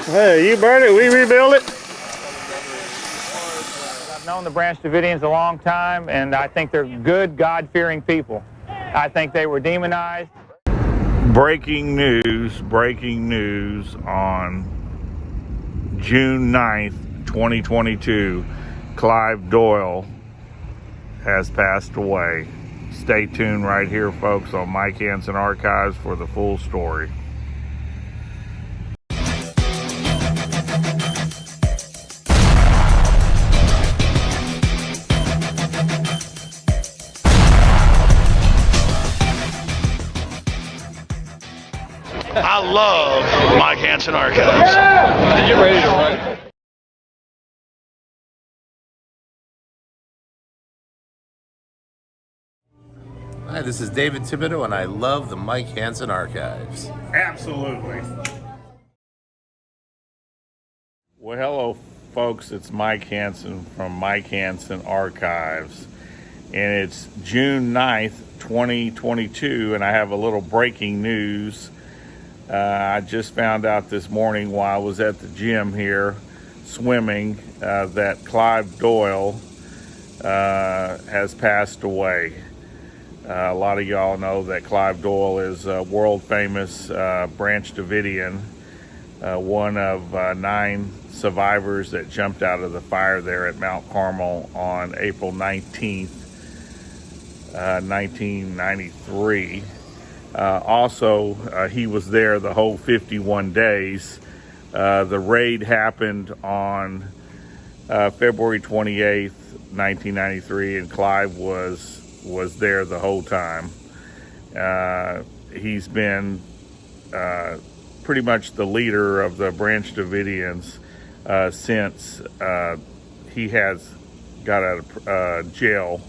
Hey, you burn it, we rebuild it. I've known the Branch Davidians a long time, and I think they're good, God-fearing people. I think they were demonized. Breaking news on June 9th, 2022. Clive Doyle has passed away. Stay tuned right here, folks, on Mike Hanson Archives for the full story. I love Mike Hanson Archives. You ready to run? Hi, this is David Thibodeau, and I love the Mike Hanson Archives. Absolutely. Well, hello, folks. It's Mike Hanson from Mike Hanson Archives. And it's June 9th, 2022, and I have a little breaking news. I just found out this morning while I was at the gym here swimming that Clive Doyle has passed away. A lot of y'all know that Clive Doyle is a world famous Branch Davidian, one of 9 survivors that jumped out of the fire there at Mount Carmel on April 19th, 1993. Also, he was there the whole 51 days. The raid happened on February 28th, 1993, and Clive was there the whole time. He's been pretty much the leader of the Branch Davidians since he has got out of jail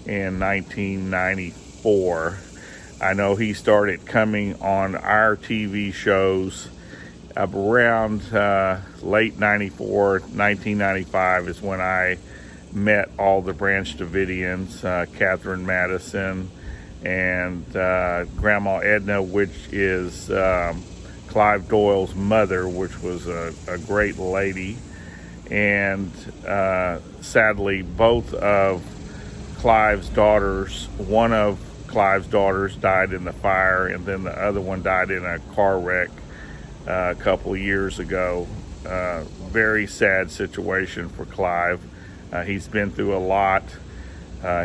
in 1994. I know he started coming on our TV shows around late 94, 1995 is when I met all the Branch Davidians, Catherine Madison and Grandma Edna, which is Clive Doyle's mother, which was a great lady. And sadly, both of Clive's daughters, one of Clive's daughters died in the fire, and then the other one died in a car wreck a couple of years ago. Very sad situation for Clive. He's been through a lot.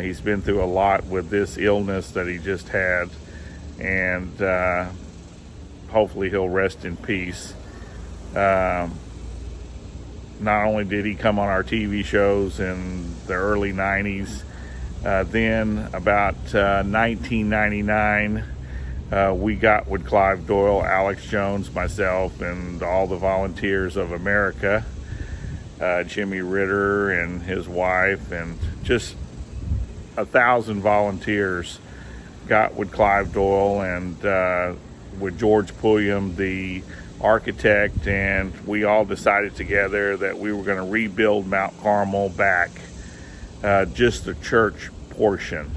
He's been through a lot with this illness that he just had, and hopefully he'll rest in peace. Not only did he come on our TV shows in the early 90s, then about 1999, we got with Clive Doyle, Alex Jones, myself, and all the volunteers of America, Jimmy Ritter and his wife, and just 1,000 volunteers got with Clive Doyle and with George Pulliam, the architect, and we all decided together that we were going to rebuild Mount Carmel back, just the church portion.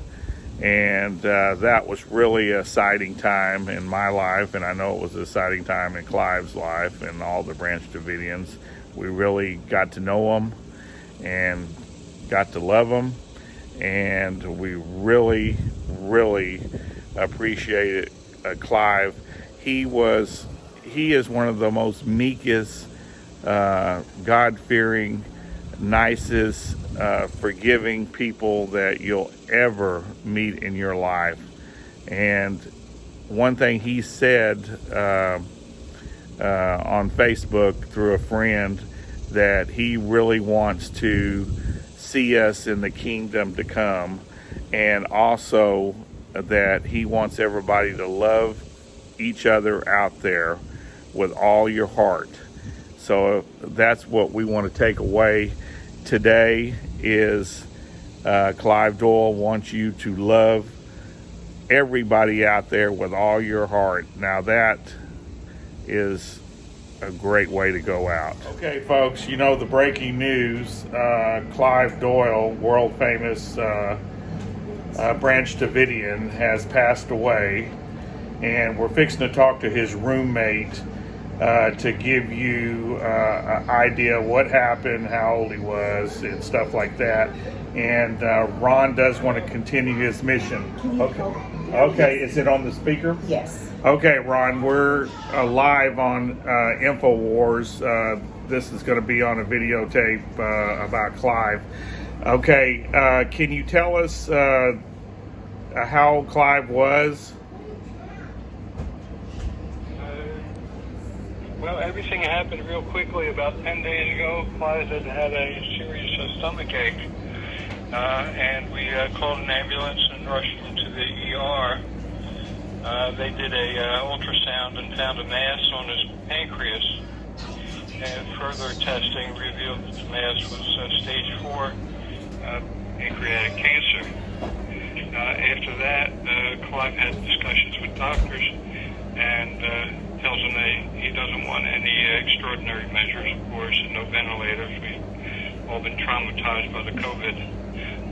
And that was really a exciting time in my life, and I know it was an exciting time in Clive's life and all the Branch Davidians. We really got to know them and got to love them, and we really, really appreciated Clive. He is one of the most meekest, God-fearing, nicest, forgiving people that you'll ever meet in your life. And one thing he said on Facebook through a friend, that he really wants to see us in the kingdom to come, and also that he wants everybody to love each other out there with all your heart. So that's what we want to take away today, is Clive Doyle wants you to love everybody out there with all your heart. Now that is a great way to go out. Okay, folks, you know the breaking news. Clive Doyle, world famous Branch Davidian, has passed away, and we're fixing to talk to his roommate to give you an idea what happened, how old he was, and stuff like that. And Ron does want to continue his mission. Okay. Okay, is it on the speaker? Yes. Okay, Ron, we're live on InfoWars. This is going to be on a videotape about Clive. Okay, can you tell us how Clive was? Well, everything happened real quickly. About 10 days ago, Clive had a serious stomach ache. And we called an ambulance and rushed him to the ER. They did a ultrasound and found a mass on his pancreas. And further testing revealed that the mass was stage 4 pancreatic cancer. After that, Clive had discussions with doctors and tells them that he doesn't want any extraordinary measures, of course, and no ventilators. We've all been traumatized by the COVID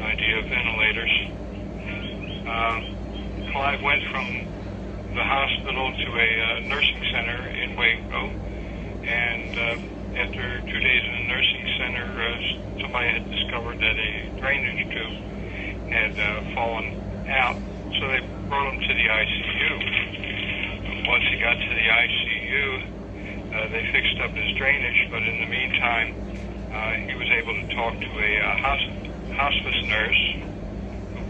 idea of ventilators. Clive went from the hospital to a nursing center in Waco, and after 2 days in the nursing center, somebody had discovered that a drainage tube had fallen out, so they brought him to the ICU. Once he got to the ICU, they fixed up his drainage, but in the meantime, he was able to talk to a hospice nurse who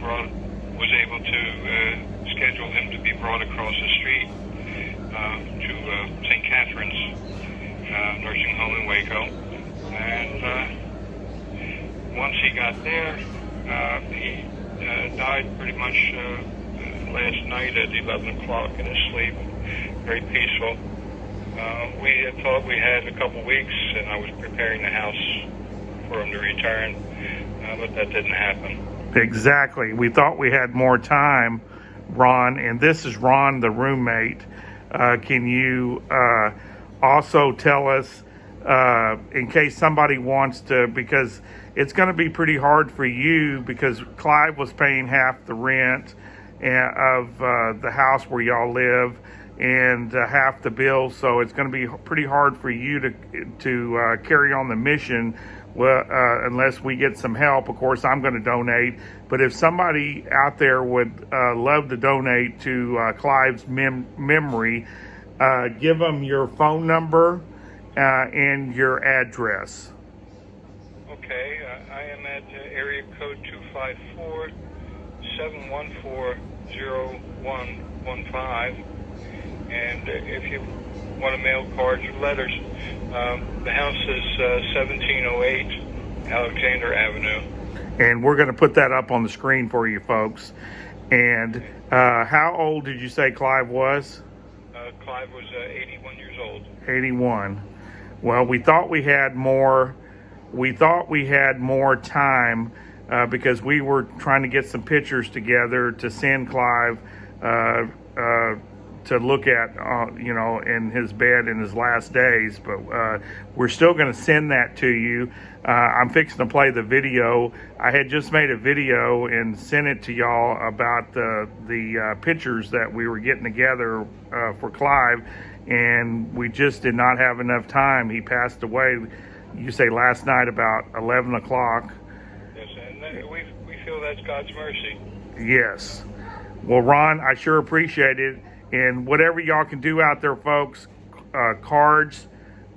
was able to schedule him to be brought across the street to St. Catherine's nursing home in Waco. And once he got there, he died pretty much last night at 11 o'clock in his sleep, very peaceful. We had thought we had a couple weeks, and I was preparing the house for him to return, but that didn't happen. Exactly. We thought we had more time, Ron, and this is Ron, the roommate. Can you also tell us, in case somebody wants to, because it's going to be pretty hard for you, because Clive was paying half the rent of the house where y'all live, and half the bill, so it's going to be pretty hard for you to carry on the mission. Well, unless we get some help. Of course, I'm going to donate, but if somebody out there would love to donate to Clive's memory, give them your phone number and your address. Okay, I am at area code 254-714-0115, and if you want to mail cards or letters, the house is 1708 Alexander Avenue. And we're going to put that up on the screen for you folks. And how old did you say Clive was? Clive was 81 years old. 81. Well, we thought we had more. We thought we had more time because we were trying to get some pictures together to send Clive to look at, in his bed in his last days. But we're still going to send that to you. I'm fixing to play the video. I had just made a video and sent it to y'all about the pictures that we were getting together for Clive, and we just did not have enough time. He passed away, you say last night about 11 o'clock. Yes, and we feel that's God's mercy. Yes. Well, Ron, I sure appreciate it. And whatever y'all can do out there, folks, cards,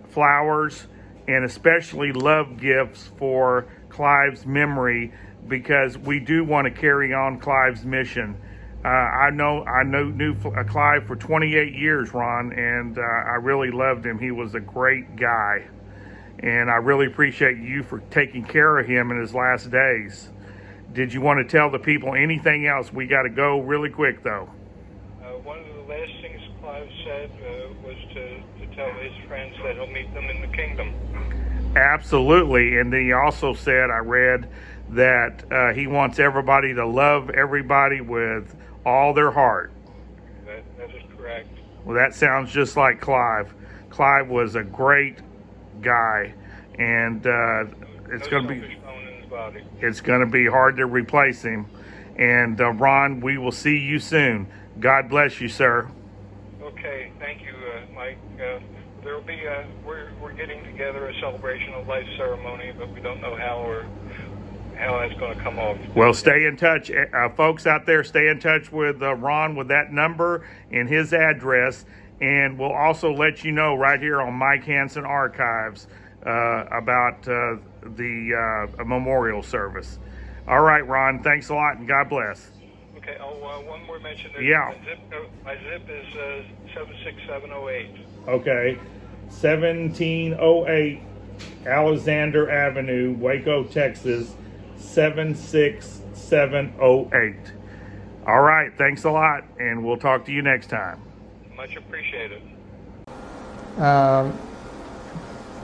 flowers, and especially love gifts for Clive's memory, because we do want to carry on Clive's mission. I knew Clive for 28 years, Ron, and I really loved him. He was a great guy, and I really appreciate you for taking care of him in his last days. Did you want to tell the people anything else? We got to go really quick, though. One of the last things Clive said was to tell his friends that he'll meet them in the kingdom. Absolutely. And then he also said, I read, that he wants everybody to love everybody with all their heart. That is correct. Well, that sounds just like Clive. Clive was a great guy, and it's going to be hard to replace him. And Ron, we will see you soon. God bless you, sir. Okay, thank you, Mike. There'll be we're getting together a celebration of life ceremony, but we don't know how that's going to come off. Well, stay in touch. Folks out there, stay in touch with Ron with that number and his address. And we'll also let you know right here on Mike Hanson Archives about the memorial service. All right, Ron, thanks a lot and God bless. Okay, one more mention. Yeah. My zip is 76708. Okay, 1708 Alexander Avenue, Waco, Texas, 76708. All right, thanks a lot, and we'll talk to you next time. Much appreciated.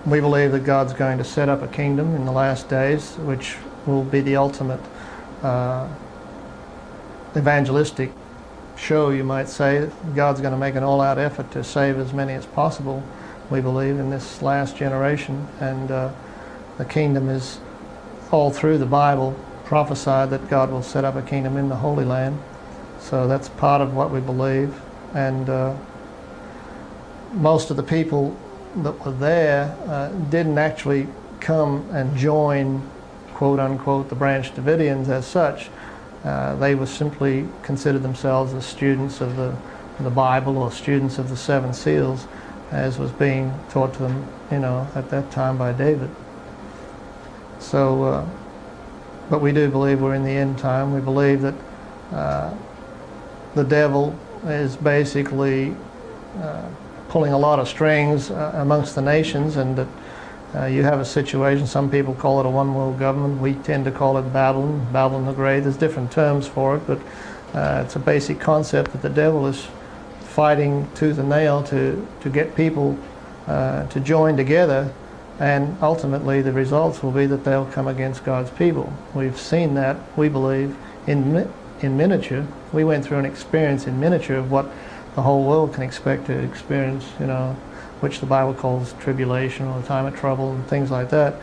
We believe that God's going to set up a kingdom in the last days, which will be the ultimate evangelistic show, you might say. God's going to make an all-out effort to save as many as possible, we believe, in this last generation. And the kingdom is all through the Bible prophesied that God will set up a kingdom in the Holy Land. So that's part of what we believe. And most of the people that were there didn't actually come and join, quote unquote, the Branch Davidians as such. They were simply considered themselves as students of the Bible or students of the Seven Seals, as was being taught to them, at that time by David. So, but we do believe we're in the end time. We believe that the devil is basically pulling a lot of strings amongst the nations, and that you have a situation, some people call it a one world government, we tend to call it Babylon the Great. There's different terms for it, but it's a basic concept that the devil is fighting tooth and nail to get people to join together, and ultimately the results will be that they'll come against God's people. We've seen that, we believe, in miniature. We went through an experience in miniature of what the whole world can expect to experience, which the Bible calls tribulation or the time of trouble and things like that,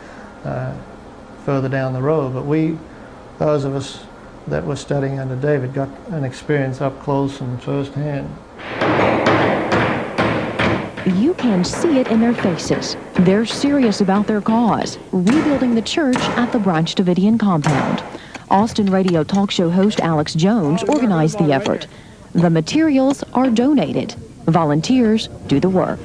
further down the road. But those of us that were studying under David, got an experience up close and first hand. You can see it in their faces. They're serious about their cause, rebuilding the church at the Branch Davidian compound. Austin radio talk show host Alex Jones organized the effort. The materials are donated. Volunteers do the work.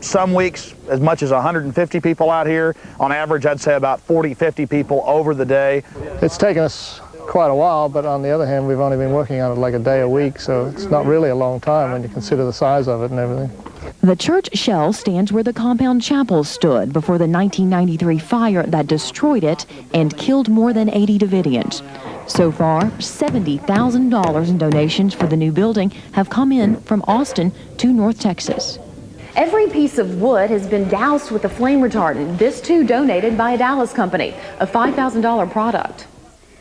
Some weeks, as much as 150 people out here. On average, I'd say about 40, 50 people over the day. It's taken us quite a while, but on the other hand, we've only been working on it like a day a week, so it's not really a long time when you consider the size of it and everything. The church shell stands where the compound chapel stood before the 1993 fire that destroyed it and killed more than 80 Davidians. So far, $70,000 in donations for the new building have come in from Austin to North Texas. Every piece of wood has been doused with a flame retardant, this too donated by a Dallas company, a $5,000 product.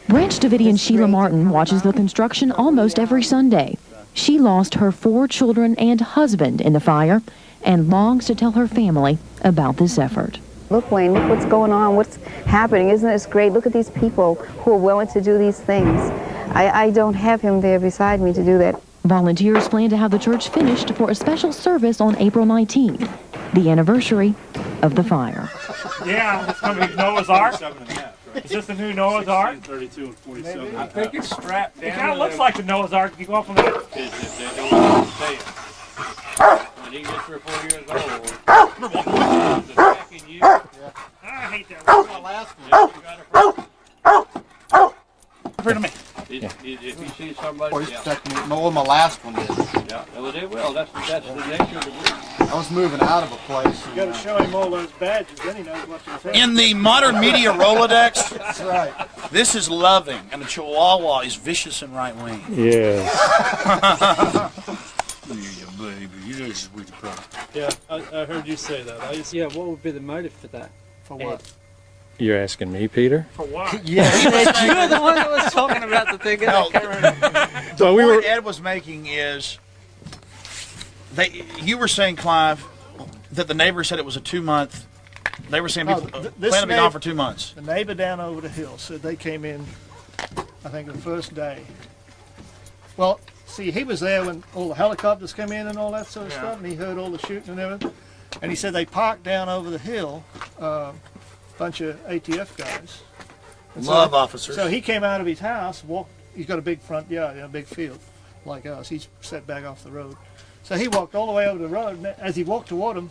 Branch Davidian Sheila Martin watches the construction almost every Sunday. She lost her 4 children and husband in the fire and longs to tell her family about this effort. Look, Wayne, look what's going on, what's happening. Isn't this great? Look at these people who are willing to do these things. I don't have him there beside me to do that. Volunteers plan to have the church finished for a special service on April 19th, the anniversary of the fire. Yeah, it's going to be Noah's Ark. Is this the new Noah's Ark? 32 and 47. I think it's strapped down. It kind of looks like the Noah's Ark if you go up on the... They don't understand. When he gets 3 or 4 years old, attacking you. I hate that one. My last one. You got it from. Over to me. If you see somebody, Well, my last one did. yeah, well, they will. That's the nature of the work. I was moving out of a place. You got to show him all those badges, then he knows what to say. In the modern media Rolodex, That's right. this is loving, and a Chihuahua is vicious and right-wing. Yeah. Yeah, I heard you say that. Yeah, what would be the motive for that? For what? You're asking me, Peter? For what? Yeah. You're the one that was talking about the thing. No, the point Ed was making is, you were saying, Clive, that the neighbor said it was a 2-month. They were saying people plan to be gone for 2 months. The neighbor down over the hill said they came in, I think, the first day. Well, see, he was there when all the helicopters came in and all that sort of stuff, and he heard all the shooting and everything. And he said they parked down over the hill, bunch of ATF guys. And Love officers. So he came out of his house, walked. He's got a big front yard, a big field, like us. He's set back off the road. So he walked all the way over the road, and as he walked toward them,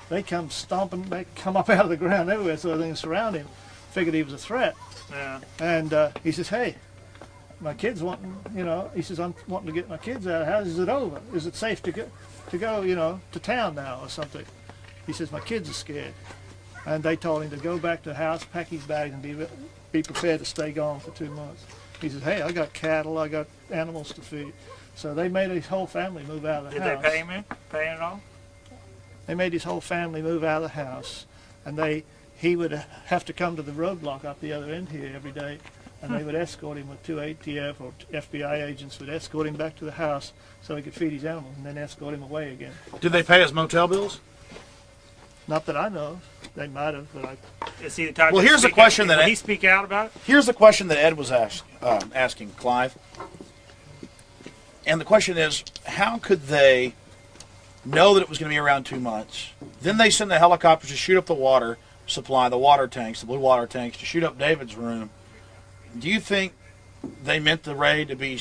they come stomping, they come up out of the ground everywhere, so they surround him. Figured he was a threat. Yeah. And he says, hey, my kids wanting, he says, I'm wanting to get my kids out of the house. Is it over? Is it safe to go, to town now or something? He says, my kids are scared. And they told him to go back to the house, pack his bags, and be prepared to stay gone for 2 months. He says, hey, I got cattle, I got animals to feed. So they made his whole family move out of the house. Did they pay him? Pay him at all? They made his whole family move out of the house, and he would have to come to the roadblock up the other end here every day, and they would escort him with 2 ATF or FBI agents would escort him back to the house so he could feed his animals, and then escort him away again. Did they pay his motel bills? Not that I know of. They might have, but I... Is he the type Well, here's the question Did he speak out about it? Here's the question that Ed was asking, Clive. And the question is, how could they know that it was going to be around 2 months? Then they send the helicopters to shoot up the water supply, the water tanks, the blue water tanks, to shoot up David's room. Do you think they meant the raid to be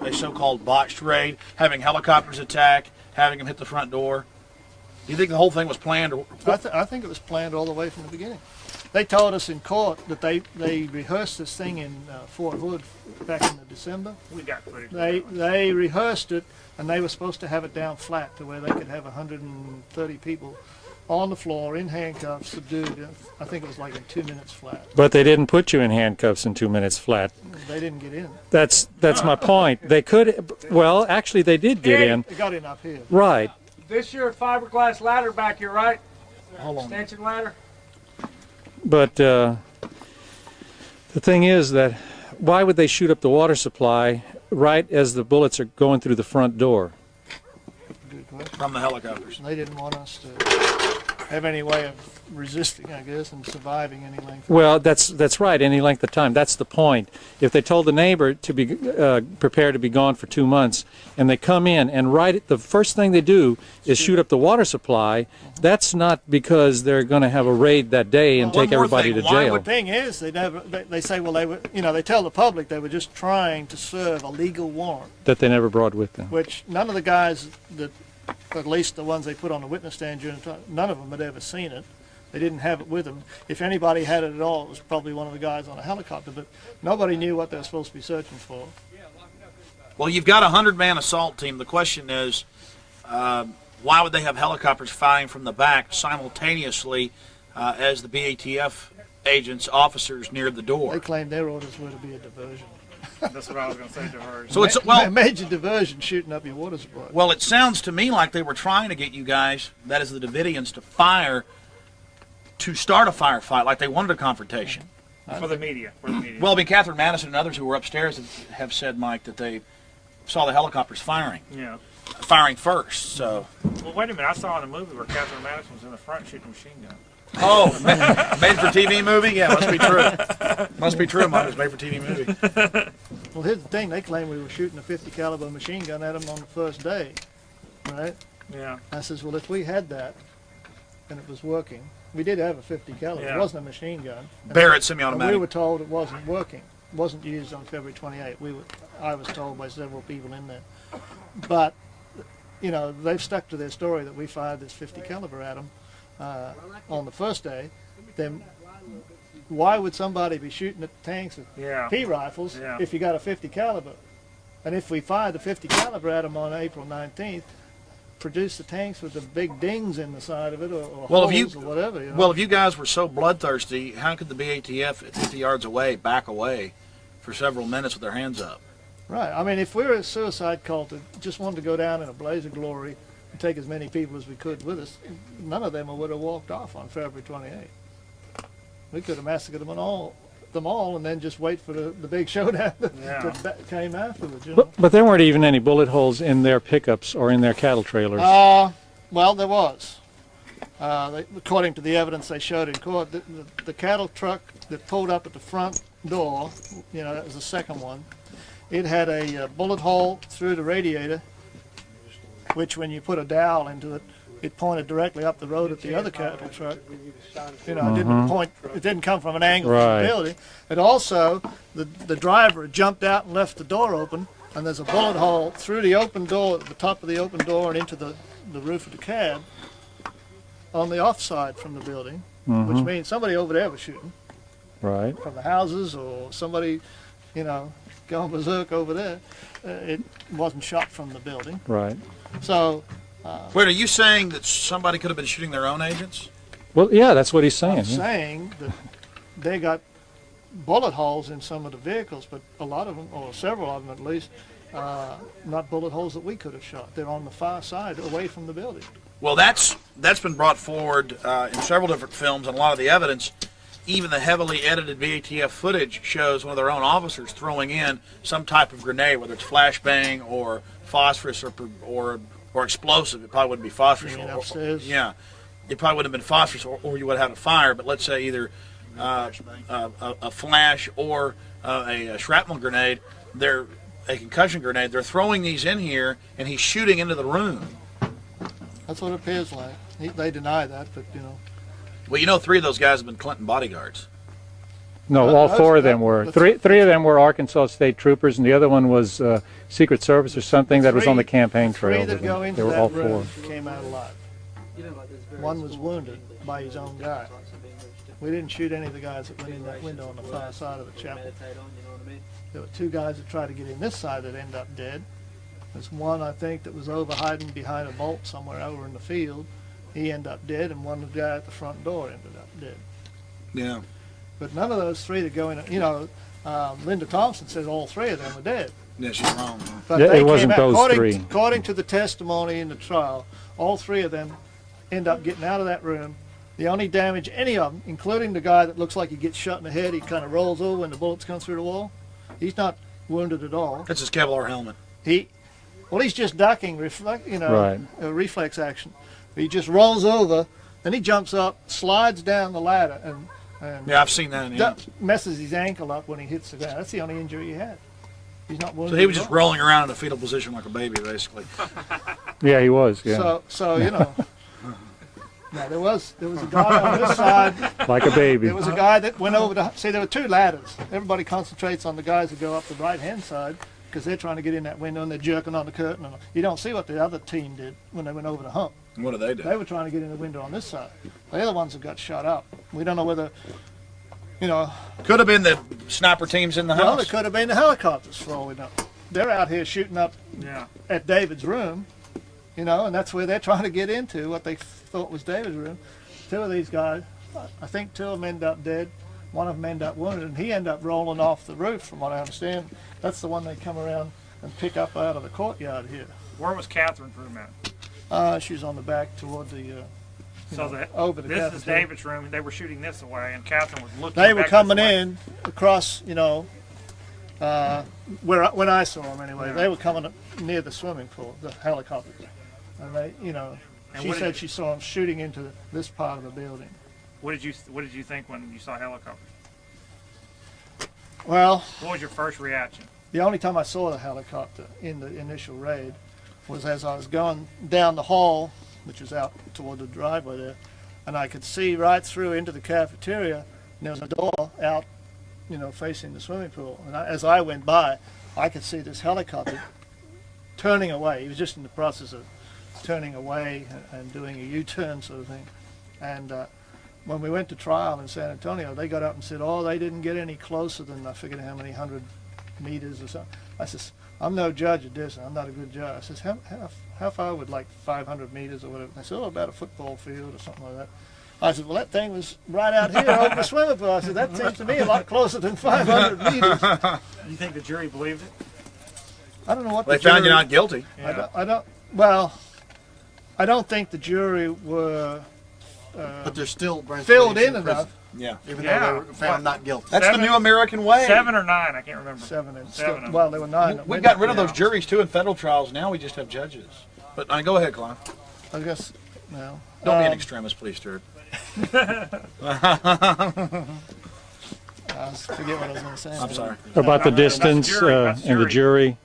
a so-called botched raid, having helicopters attack, having them hit the front door? Do you think the whole thing was planned? I think it was planned all the way from the beginning. They told us in court that they rehearsed this thing in Fort Hood back in December. We got footage. They rehearsed it, and they were supposed to have it down flat to where they could have 130 people on the floor in handcuffs, subdued. I think it was like in 2 minutes flat. But they didn't put you in handcuffs in 2 minutes flat. They didn't get in. That's my point. They could. Well, actually, they did get in. They got in up here. Right. This your fiberglass ladder back here, right? Hold on. Extension ladder? But the thing is that why would they shoot up the water supply right as the bullets are going through the front door? Good question. From the helicopters. They didn't want us to have any way of resisting, I guess, and surviving any length. Well, that's right, any length of time. That's the point. If they told the neighbor to be prepared to be gone for 2 months, and they come in and the first thing they do is shoot up the water supply, that's not because they're going to have a raid that day and take everybody to jail. The thing is, they say, well, they tell the public they were just trying to serve a legal warrant. That they never brought with them. Which none of the guys that, at least the ones they put on the witness stand during the time, none of them had ever seen it. They didn't have it with them. If anybody had it at all, it was probably one of the guys on a helicopter, but nobody knew what they were supposed to be searching for. Well, you've got a 100-man assault team. The question is, why would they have helicopters firing from the back simultaneously as the BATF agents, officers near the door? They claimed their orders were to be a diversion. That's what I was going to say to her. So it's a major diversion, shooting up your water supply. Well, it sounds to me like they were trying to get you guys, that is the Davidians, to start a firefight, like they wanted a confrontation. For the media. Well, I mean, Catherine Madison and others who were upstairs have said, Mike, that they saw the helicopters firing. Yeah. Firing first, so. Well, wait a minute. I saw in a movie where Catherine Madison was in the front shooting a machine gun. Oh, made-for-TV movie? Yeah, must be true. Must be true, Mike. It was made-for-TV movie. Well, here's the thing. They claim we were shooting a .50 caliber machine gun at them on the first day, right? Yeah. I says, well, if we had that and it was working, we did have a .50 caliber. Yeah. It wasn't a machine gun. Barrett semi-automatic. We were told it wasn't working. It wasn't used on February 28th. I was told by several people in there. But, they've stuck to their story that we fired this .50 caliber at them on the first day. Then why would somebody be shooting at tanks with P rifles if you got a .50 caliber? And if we fired the .50 caliber at them on April 19th, produce the tanks with the big dings in the side of it or holes or whatever. Well, if you guys were so bloodthirsty, how could the BATF at 50 yards away back away for several minutes with their hands up? Right. I mean, if we were a suicide cult that just wanted to go down in a blaze of glory and take as many people as we could with us, none of them would have walked off on February 28th. We could have massacred them all, and then just wait for the big showdown that came afterwards. But there weren't even any bullet holes in their pickups or in their cattle trailers. Well, there was. According to the evidence they showed in court, the cattle truck that pulled up at the front door, that was the second one, it had a bullet hole through the radiator, which when you put a dowel into it, it pointed directly up the road at the other cattle truck. You know, it didn't come from an angle from the building. And also, the driver jumped out and left the door open, and there's a bullet hole through the open door, at the top of the open door, and into the roof of the cab on the offside from the building, which means somebody over there was shooting. Right. From the houses, or somebody, you know, going berserk over there. It wasn't shot from the building. Right. So. Wait, are you saying that somebody could have been shooting their own agents? Well, yeah, that's what he's saying. I'm saying that they got bullet holes in some of the vehicles, but a lot of them, or several of them at least, not bullet holes that we could have shot. They're on the far side, away from the building. Well, that's been brought forward in several different films, and a lot of the evidence, even the heavily edited VATF footage, shows one of their own officers throwing in some type of grenade, whether it's flashbang or phosphorus or explosive. It probably wouldn't be phosphorus. Yeah, it probably wouldn't have been phosphorus, or you would have had a fire. But let's say either a flash or a shrapnel grenade. They're a concussion grenade. They're throwing these in here, and he's shooting into the room. That's what it appears like. They deny that, but you know. Well, you know, 3 of those guys have been Clinton bodyguards. No, all 4 of them were. Three of them were Arkansas State troopers, and the other one was Secret Service or something that was on the campaign trail. 3 that go into they were that all room 4. came out alive. One was wounded by his own guy. We didn't shoot any of the guys that went in that window on the far side of the chapel. There were 2 guys that tried to get in this side that ended up dead. There's one, I think, that was over hiding behind a bolt somewhere over in the field. He ended up dead, and one of the guy at the front door ended up dead. Yeah. But none of those 3 that go in, you know, Linda Thompson says all 3 of them were dead. Yeah, she's wrong. But it wasn't those 3. According to the testimony in the trial, all 3 of them end up getting out of that room. The only damage, any of them, including the guy that looks like he gets shot in the head, he kind of rolls over when the bullets come through the wall. He's not wounded at all. That's his Kevlar helmet. He's just ducking, a reflex action. He just rolls over, then he jumps up, slides down the ladder, and yeah, I've seen that. Yeah. Messes his ankle up when he hits the ground. That's the only injury he had. He's not wounded. So he was just rolling around in a fetal position like a baby, basically. Yeah, he was. Yeah. So you know. Now there was a guy on this side. Like a baby. There was a guy that went over to see. There were 2 ladders. Everybody concentrates on the guys that go up the right-hand side because they're trying to get in that window and they're jerking on the curtain. And you don't see what the other team did when they went over the hump. What did they do? They were trying to get in the window on this side. They're the ones that got shot up. We don't know whether, you know. Could have been the sniper teams in the house. Well, it could have been the helicopters for all we know. They're out here shooting up at David's room, you know, and that's where they're trying to get into what they thought was David's room. 2 of these guys, I think 2 of them end up dead. One of them ended up wounded, and he ended up rolling off the roof, from what I understand. That's the one they come around and pick up out of the courtyard here. Where was Catherine's room at? She was on the back toward the, over the this is David's room, and they were shooting this away, and Catherine was looking They were back coming this way. in across, you know, when I saw them anyway. They were coming up near the swimming pool, the helicopters. And they, you know, she said she saw them shooting into this part of the building. What did you think when you saw helicopters? Well, what was your first reaction? The only time I saw the helicopter in the initial raid was as I was going down the hall, which was out toward the driveway there, and I could see right through into the cafeteria, and there was a door out, you know, facing the swimming pool. And as I went by, I could see this helicopter turning away. He was just in the process of turning away and doing a U-turn sort of thing. And when we went to trial in San Antonio, they got up and said, oh, they didn't get any closer than, I forget how many 100 meters or something. I says, I'm no judge of this. I'm not a good judge. I says, how far would, like 500 meters or whatever? They said, oh, about a football field or something like that. I said, well, that thing was right out here over the swimming pool. I said, that seems to me a lot closer than 500 meters. You think the jury believed it? I don't know what they found you not guilty. Yeah. I don't think the jury were but they're still filled in enough. Yeah. Even though they were found not guilty. That's the new American way. 7 or 9, I can't remember. 7. Seven. Well, there were 9. We've got rid of those juries too in federal trials. Now we just have judges. But go ahead, Clive. I guess, no. Don't be an extremist, please, Stuart. I forget what I was going to say. I'm sorry. About the distance and the jury.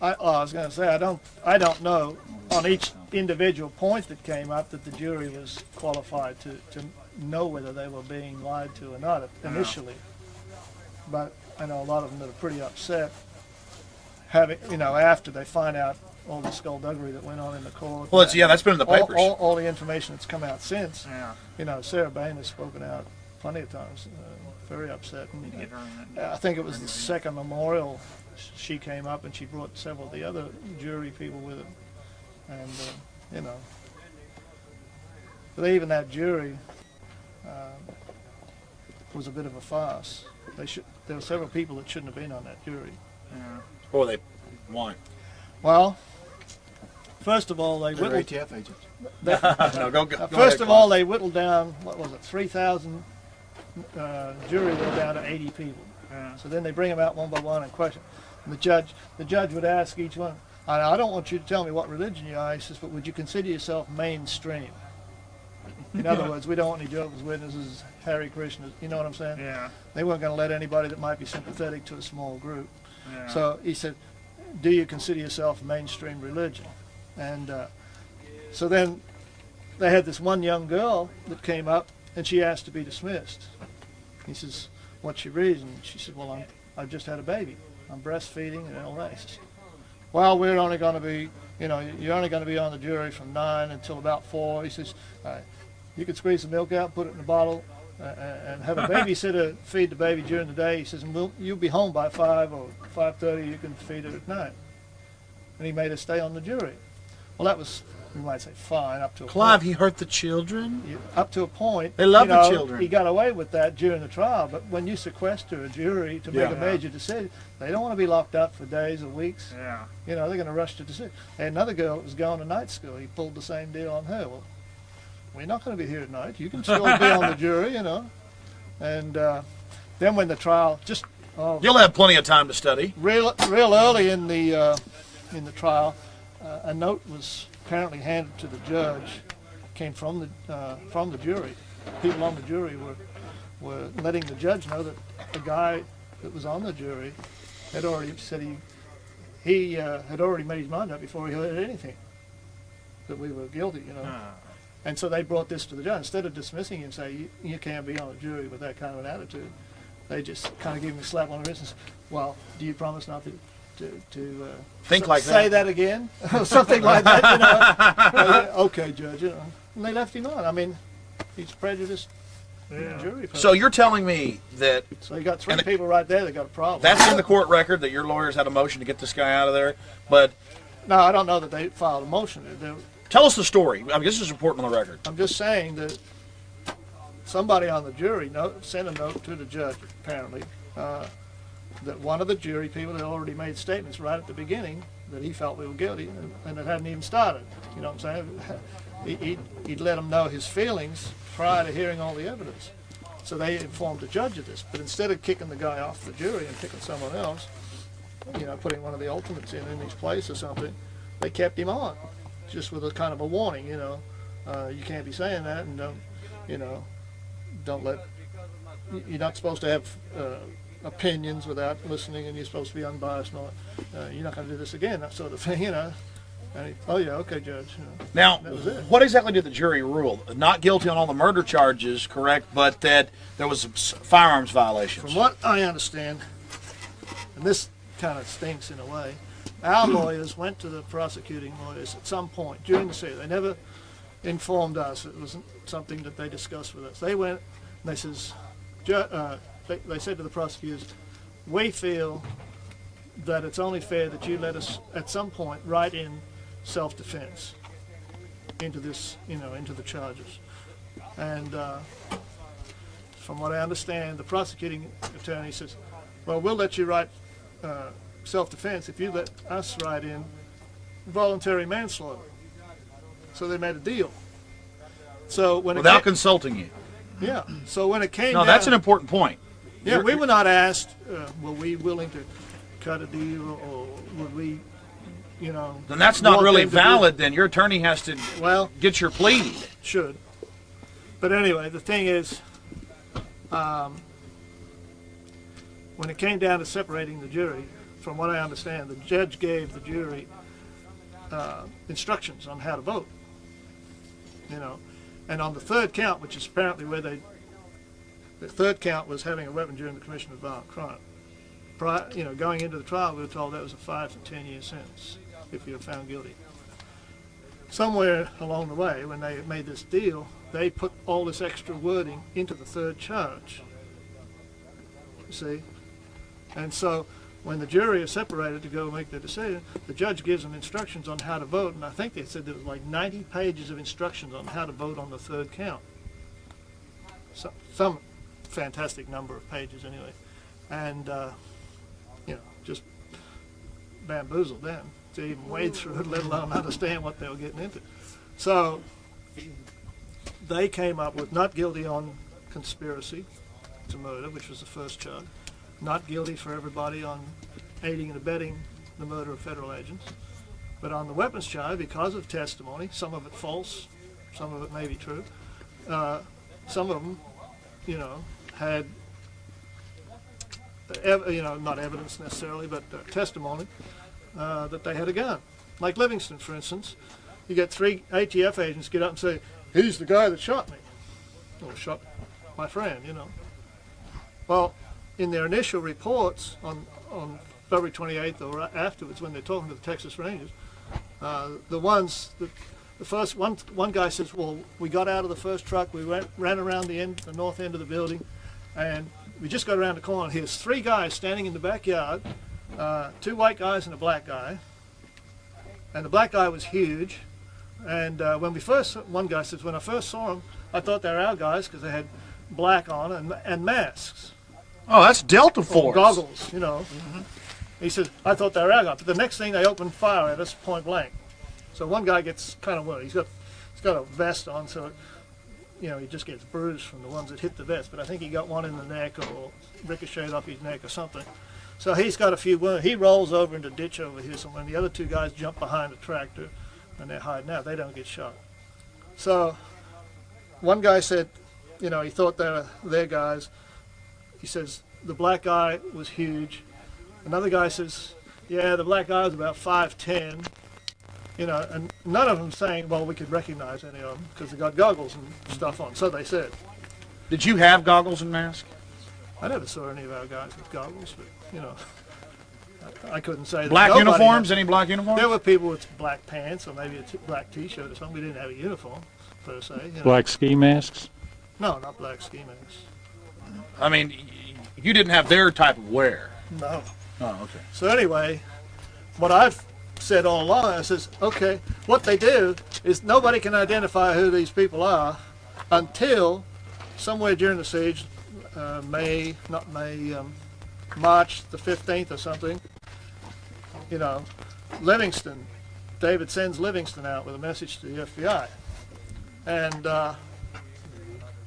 I was going to say I don't know. on each individual point that came up that the jury was qualified to know whether they were being lied to or not initially. But I know a lot of them that are pretty upset having, after they find out all the skullduggery that went on in the court. Well, that's been in the papers. All the information that's come out since. Yeah. Sarah Bain has spoken out plenty of times, very upset. And, I think it was the second memorial she came up and she brought several of the other jury people with her. And, but even that jury was a bit of a farce. There were several people that shouldn't have been on that jury. Yeah. Why? Well, first of all, they were whittled. ATF agents. First of all, they whittled down, 3,000 jury were down to 80 people. So then they bring them out one by one and question. And the judge would ask each one, I don't want you to tell me what religion you are, he says, but would you consider yourself mainstream? In other words, we don't want any Jehovah's Witnesses, Hare Krishnas, you know what I'm saying? Yeah. They weren't going to let anybody that might be sympathetic to a small group. Yeah. So he said, do you consider yourself mainstream religion? And so then they had this one young girl that came up and she asked to be dismissed. He says, what's your reason? She said, well, I've just had a baby. I'm breastfeeding and all that. He says, well, we're only going to be, you're only going to be on the jury from 9 until about 4. He says, you can squeeze the milk out, put it in a bottle, and have a babysitter feed the baby during the day. He says, and you'll be home by 5 or 5:30. You can feed it at night. And he made her stay on the jury. Well, that was, you might say, fine up to a Clive, point. he hurt the children? Up to a point. They love the children. He got away with that during the trial, but when you sequester a jury to make a major decision, they don't want to be locked up for days or weeks. Yeah. They're going to rush to decision. And another girl that was going to night school, he pulled the same deal on her. Well, we're not going to be here at night. You can still be on the jury, And then when the trial you'll have plenty of time to study. Real early in the trial, a note was apparently handed to the judge. Came from the jury. People on the jury were letting the judge know that the guy that was on the jury had already said he had already made his mind up before he heard anything that we were guilty. And so they brought this to the judge. Instead of dismissing him, say you can't be on a jury with that kind of an attitude, they just kind of gave him a slap on the wrist and said, well, do you promise not to think like say that again? Something like that, Okay, Judge. And they left him on. I mean, he's prejudiced jury. So you're telling me that... So you got 3 people right there that got a problem. That's in the court record that your lawyers had a motion to get this guy out of there, but... No, I don't know that they filed a motion. Tell us the story. I mean, this is important on the record. I'm just saying that somebody on the jury sent a note to the judge, apparently, that one of the jury people had already made statements right at the beginning that he felt we were guilty, and it hadn't even started. You know what I'm saying? He'd let them know his feelings prior to hearing all the evidence. So they informed the judge of this. But instead of kicking the guy off the jury and picking someone else, putting one of the ultimates in his place or something, they kept him on, just with a kind of a warning, you can't be saying that, and you're not supposed to have opinions without listening, and you're supposed to be unbiased and all that. You're not going to do this again, that sort of thing, And oh yeah, okay, Judge. Now, what exactly did the jury rule? Not guilty on all the murder charges, correct, but that there was firearms violations. From what I understand, and this kind of stinks in a way, our lawyers went to the prosecuting lawyers at some point during the series. They never informed us. It wasn't something that they discussed with us. They went and they says, they said to the prosecutors, we feel that it's only fair that you let us at some point write in self-defense into this, into the charges. And from what I understand, the prosecuting attorney says, well, we'll let you write self-defense if you let us write in voluntary manslaughter. So they made a deal. So when without consulting you. Yeah. So when it came No, down, that's an important point. Yeah, we were not asked, were we willing to cut a deal, or would we, Then that's not really valid. Then your attorney has to get your plea. Should. But anyway, the thing is, when it came down to separating the jury, from what I understand, the judge gave the jury instructions on how to vote. You know, and on the third count, which is apparently where the third count was having a weapon during the commission of violent crime. Going into the trial, we were told that was a 5 to 10 year sentence if you were found guilty. Somewhere along the way, when they made this deal, they put all this extra wording into the third charge. You see? And so when the jury is separated to go make their decision, the judge gives them instructions on how to vote, and I think they said there was like 90 pages of instructions on how to vote on the third count. So, some fantastic number of pages anyway. And, just bamboozled them to even wade through it, let alone understand what they were getting into. So they came up with not guilty on conspiracy to murder, which was the first charge, not guilty for everybody on aiding and abetting the murder of federal agents, but on the weapons charge, because of testimony, some of it false, some of it may be true, some of them, had not evidence necessarily, but testimony that they had a gun. Like Livingston, for instance, you get 3 ATF agents get up and say, he's the guy that shot me. Or shot my friend, Well, in their initial reports on February 28th or afterwards, when they're talking to the Texas Rangers, the first one guy says, well, we got out of the first truck, we ran around the north end of the building, and we just got around the corner. Here's 3 guys standing in the backyard, 2 white guys and a black guy. And the black guy was huge. And one guy says, when I first saw them, I thought they were our guys because they had black on and masks. Oh, that's Delta Force. Or goggles, Mm-hmm. He says, I thought they were our guys. But the next thing, they opened fire at us point blank. So one guy gets kind of worried. He's got a vest on, so he just gets bruised from the ones that hit the vest, but I think he got one in the neck or ricocheted off his neck or something. So he's got a few wounds. He rolls over into a ditch over here somewhere, and the other 2 guys jump behind a tractor, and they're hiding out. They don't get shot. So one guy said, he thought they were their guys. He says, the black guy was huge. Another guy says, yeah, the black guy was about 5'10". And none of them saying, well, we could recognize any of them because they got goggles and stuff on. So they said. Did you have goggles and masks? I never saw any of our guys with goggles, but, I couldn't say. Black uniforms? Any black uniforms? There were people with black pants or maybe a black T-shirt or something. We didn't have a uniform, per se. Black ski masks? No, not black ski masks. I mean, you didn't have their type of wear. No. Oh, okay. So anyway, what I've said all along, I says, okay, what they do is nobody can identify who these people are until somewhere during the siege, March the 15th or something, Livingston, David sends Livingston out with a message to the FBI. And the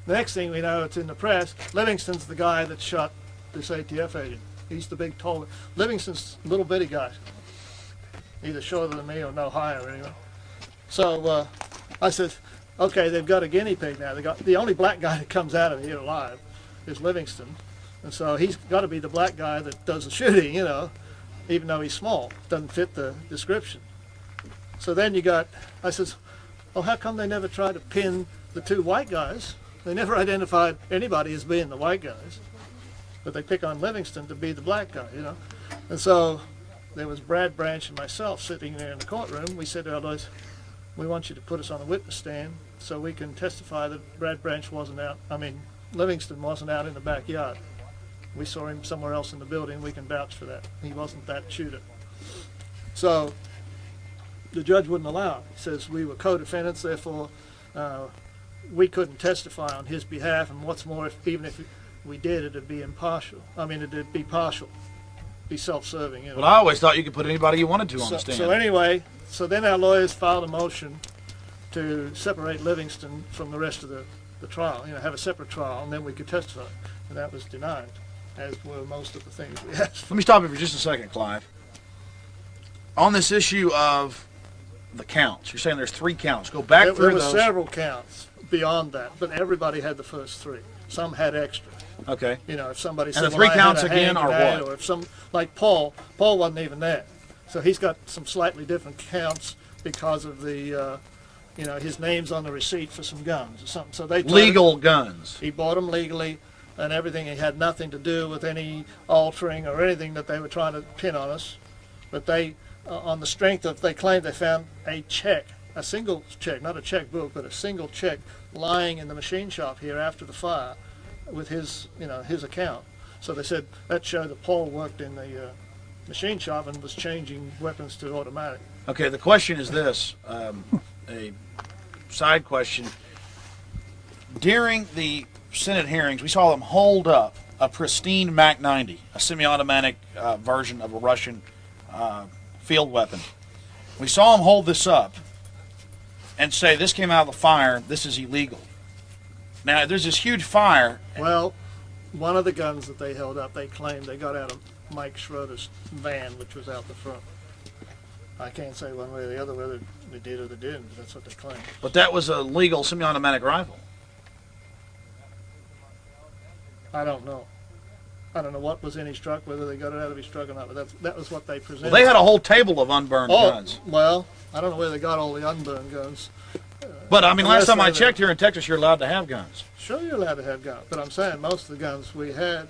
next thing we know, it's in the press, Livingston's the guy that shot this ATF agent. He's the big tall, Livingston's a little bitty guy. Either shorter than me or no higher anyway. So I said, okay, they've got a guinea pig now. They got the only black guy that comes out of here alive is Livingston. And so he's got to be the black guy that does the shooting, even though he's small. Doesn't fit the description. So then I says, well, how come they never tried to pin the 2 white guys? They never identified anybody as being the white guys. But they pick on Livingston to be the black guy, And so there was Brad Branch and myself sitting there in the courtroom. We said to our lawyers, we want you to put us on the witness stand so we can testify that Livingston wasn't out in the backyard. We saw him somewhere else in the building. We can vouch for that. He wasn't that shooter. So the judge wouldn't allow it. He says we were co-defendants, therefore we couldn't testify on his behalf, and what's more, even if we did, it'd be impartial. It'd be partial. Be self-serving. Well, I always thought you could put anybody you wanted to on the stand. So anyway, then our lawyers filed a motion to separate Livingston from the rest of the trial, have a separate trial, and then we could testify. And that was denied, as were most of the things we asked for. Let me stop you for just a second, Clive. On this issue of the counts, you're saying there's 3 counts. Go back through those. There were several counts beyond that, but everybody had the first 3. Some had extra. Okay. If somebody said, and the 3 counts again are what? Or if Paul wasn't even there. So he's got some slightly different counts because of the, his name's on the receipt for some guns or something. So they legal guns. He bought them legally and everything. He had nothing to do with any altering or anything that they were trying to pin on us. But they, on the strength of, they claimed they found a check, a single check, not a checkbook, but a single check lying in the machine shop here after the fire with his account. So they said that showed that Paul worked in the machine shop and was changing weapons to automatic. Okay, the question is this, a side question. During the Senate hearings, we saw them hold up a pristine Mac 90, a semi-automatic version of a Russian field weapon. We saw them hold this up and say, this came out of the fire, this is illegal. Now, there's this huge fire. Well, one of the guns that they held up, they claimed they got out of Mike Schroeder's van, which was out the front. I can't say one way or the other whether they did or they didn't, but that's what they claimed. But that was a legal semi-automatic rifle. I don't know. I don't know what was in his truck, whether they got it out of his truck or not, but that was what they presented. Well, they had a whole table of unburned guns. Well, I don't know where they got all the unburned guns. But, I mean, last time I checked here in Texas, you're allowed to have guns. Sure, you're allowed to have guns, but I'm saying most of the guns we had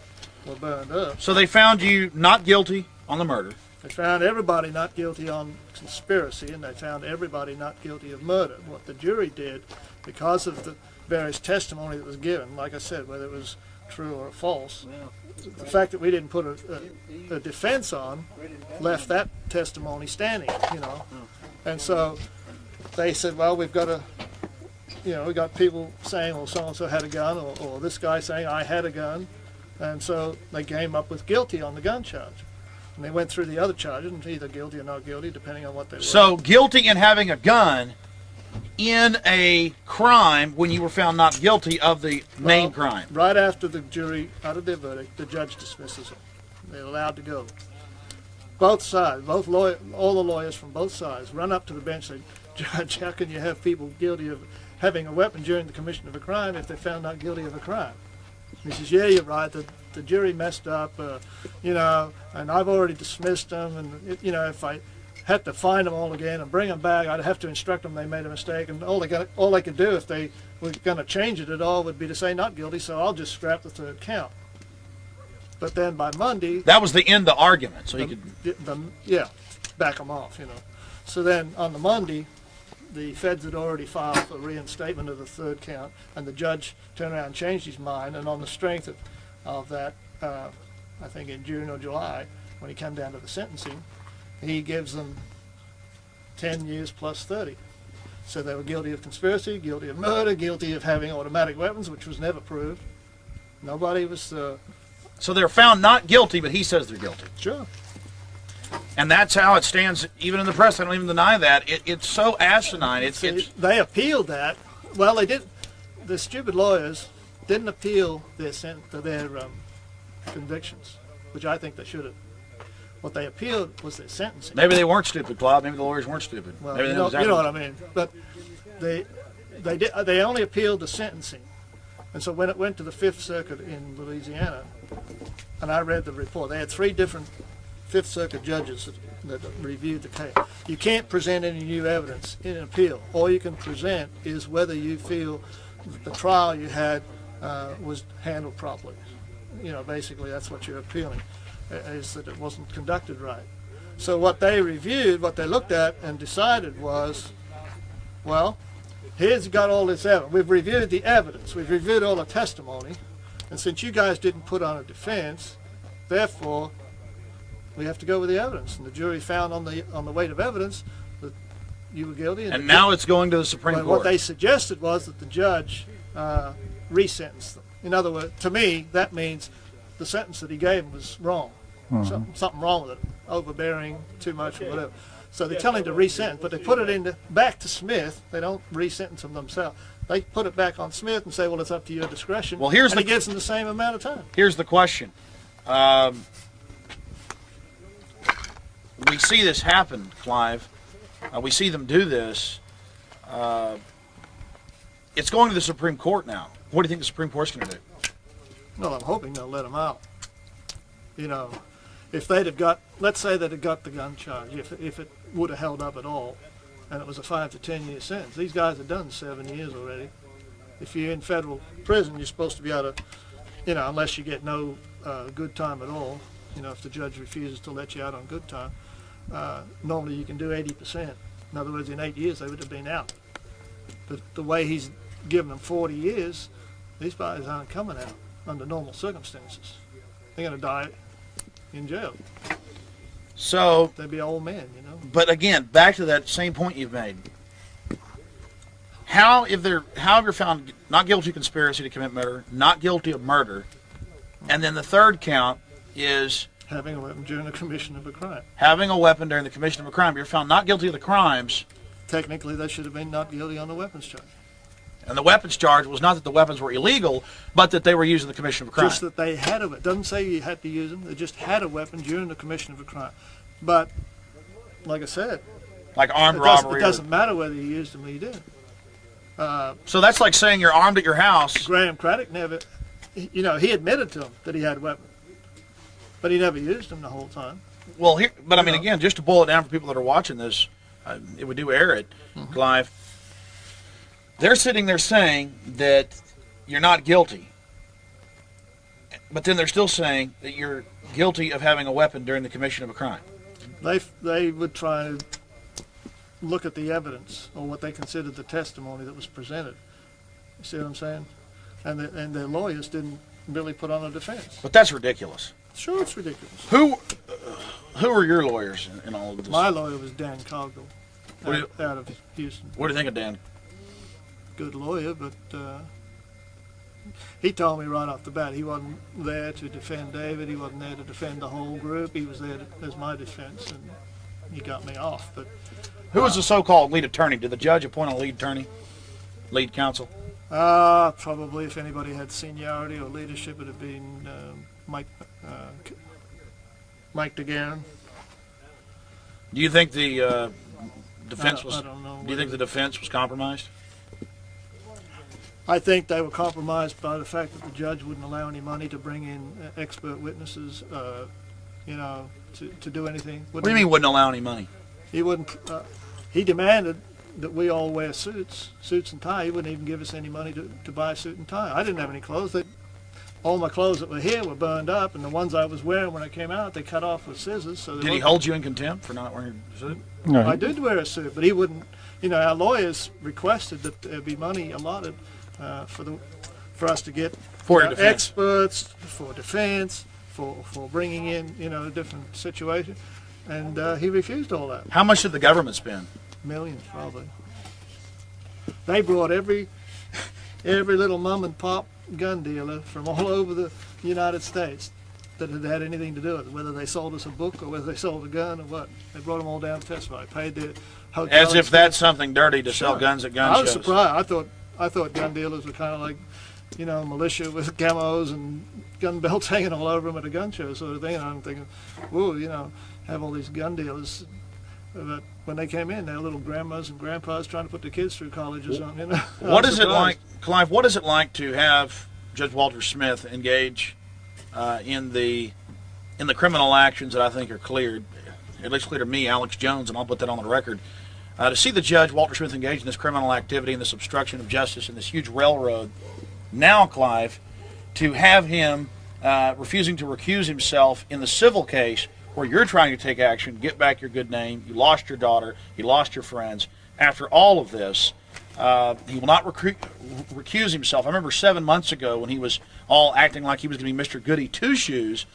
were burned up. So they found you not guilty on the murder. They found everybody not guilty on conspiracy, and they found everybody not guilty of murder. What the jury did, because of the various testimony that was given, like I said, whether it was true or false, the fact that we didn't put a defense on left that testimony standing, And so they said, well, we've got to, we got people saying, well, so-and-so had a gun, or this guy saying, I had a gun. And so they came up with guilty on the gun charge. And they went through the other charges, and either guilty or not guilty, depending on what they were. So guilty in having a gun in a crime when you were found not guilty of the main crime. Right after the jury uttered their verdict, the judge dismisses them. They're allowed to go. Both sides, all the lawyers from both sides run up to the bench and say, Judge, how can you have people guilty of having a weapon during the commission of a crime if they're found not guilty of a crime? He says, yeah, you're right, the jury messed up, and I've already dismissed them, and, if I had to find them all again and bring them back, I'd have to instruct them they made a mistake, and all they could do if they were going to change it at all would be to say not guilty, so I'll just scrap the third count. But then by Monday... That was the end of the argument, so you could... back them off, So then on the Monday, the feds had already filed for reinstatement of the third count, and the judge turned around and changed his mind, and on the strength of that, I think in June or July, when he came down to the sentencing, he gives them 10 years plus 30. So they were guilty of conspiracy, guilty of murder, guilty of having automatic weapons, which was never proved. Nobody was... So they're found not guilty, but he says they're guilty. Sure. And that's how it stands, even in the press. I don't even deny that. It's so asinine. They appealed that. Well, they did. The stupid lawyers didn't appeal their convictions, which I think they should have. What they appealed was their sentencing. Maybe they weren't stupid, Clive. Maybe the lawyers weren't stupid. Well, Maybe you know what I mean. But they only appealed the sentencing, and so when it went to the Fifth Circuit in Louisiana, and I read the report, they had 3 different Fifth Circuit judges that reviewed the case. You can't present any new evidence in an appeal. All you can present is whether you feel that the trial you had was handled properly. Basically that's what you're appealing, is that it wasn't conducted right. So what they reviewed, what they looked at and decided was, well, here's got all this evidence. We've reviewed the evidence. We've reviewed all the testimony. And since you guys didn't put on a defense, therefore, we have to go with the evidence. And the jury found on the weight of evidence that you were guilty. And now it's going to the Supreme Court. What they suggested was that the judge resentenced them. In other words, to me, that means the sentence that he gave them was wrong. Something wrong with it, overbearing, too much, or whatever. So they tell him to resentence, but they put it back to Smith. They don't resentence him themselves. They put it back on Smith and say, well, it's up to your discretion. Well, he gives them the same amount of time. Here's the question. We see this happen, Clive. We see them do this. It's going to the Supreme Court now. What do you think the Supreme Court's going to do? Well, I'm hoping they'll let them out. If they'd have got, let's say they'd have got the gun charge, if it would have held up at all, and it was a 5 to 10 year sentence. These guys have done 7 years already. If you're in federal prison, you're supposed to be able to, unless you get no good time at all, if the judge refuses to let you out on good time, normally you can do 80%. In other words, in 8 years, they would have been out. But the way he's given them 40 years, these guys aren't coming out under normal circumstances. They're going to die in jail. So they'd be old men, But again, back to that same point you've made. How if you're found not guilty of conspiracy to commit murder, not guilty of murder, and then the third count is having a weapon during the commission of a crime. Having a weapon during the commission of a crime. You're found not guilty of the crimes. Technically, they should have been not guilty on the weapons charge. And the weapons charge was not that the weapons were illegal, but that they were used in the commission of a crime. Just that they had a weapon. It doesn't say you had to use them. They just had a weapon during the commission of a crime. But, like I said, like armed robbery. It doesn't matter whether you used them or you didn't. So that's like saying you're armed at your house. Graham Craddock never, he admitted to him that he had a weapon, but he never used them the whole time. Well, again, just to boil it down for people that are watching this, if we do air it, Clive, they're sitting there saying that you're not guilty, but then they're still saying that you're guilty of having a weapon during the commission of a crime. They would try to look at the evidence or what they considered the testimony that was presented. You see what I'm saying? And their lawyers didn't really put on a defense. But that's ridiculous. Sure, it's ridiculous. Who are your lawyers in all of this? My lawyer was Dan Cogdell out of Houston. What do you think of Dan? Good lawyer, but he told me right off the bat he wasn't there to defend David. He wasn't there to defend the whole group. He was there as my defense, and he got me off. But who was the so-called lead attorney? Did the judge appoint a lead attorney, lead counsel? Probably if anybody had seniority or leadership, it would have been Mike DeGuerin. Do you think the defense was? I don't know. Do you think the defense was compromised? I think they were compromised by the fact that the judge wouldn't allow any money to bring in expert witnesses, to do anything. What do you mean wouldn't allow any money? He wouldn't. He demanded that we all wear suits and tie. He wouldn't even give us any money to buy a suit and tie. I didn't have any clothes. All my clothes that were here were burned up, and the ones I was wearing when I came out, they cut off with scissors. So did he hold you in contempt for not wearing a suit? No. I did wear a suit, but he wouldn't. Our lawyers requested that there be money allotted for us to get experts for defense, for bringing in a different situation, and he refused all that. How much did the government spend? Millions, probably. They brought every little mom and pop gun dealer from all over the United States that had had anything to do with it, whether they sold us a book or whether they sold a gun or what. They brought them all down to testify, paid their hotel. As if that's something dirty to sell guns at gun shows. I was surprised. I thought gun dealers were kind of like, militia with camos and gun belts hanging all over them at a gun show sort of thing. And I'm thinking, whoa, have all these gun dealers. But when they came in, they were little grandmas and grandpas trying to put their kids through college or something. What is it like, Clive? What is it like to have Judge Walter Smith engage in the criminal actions that I think are cleared, at least clear to me, Alex Jones, and I'll put that on the record. To see the judge, Walter Smith, engage in this criminal activity and this obstruction of justice and this huge railroad. Now, Clive, to have him refusing to recuse himself in the civil case where you're trying to take action, get back your good name, you lost your daughter, you lost your friends. After all of this, he will not recuse himself. I remember 7 months ago when he was all acting like he was going to be Mr. Goody Two-Shoes.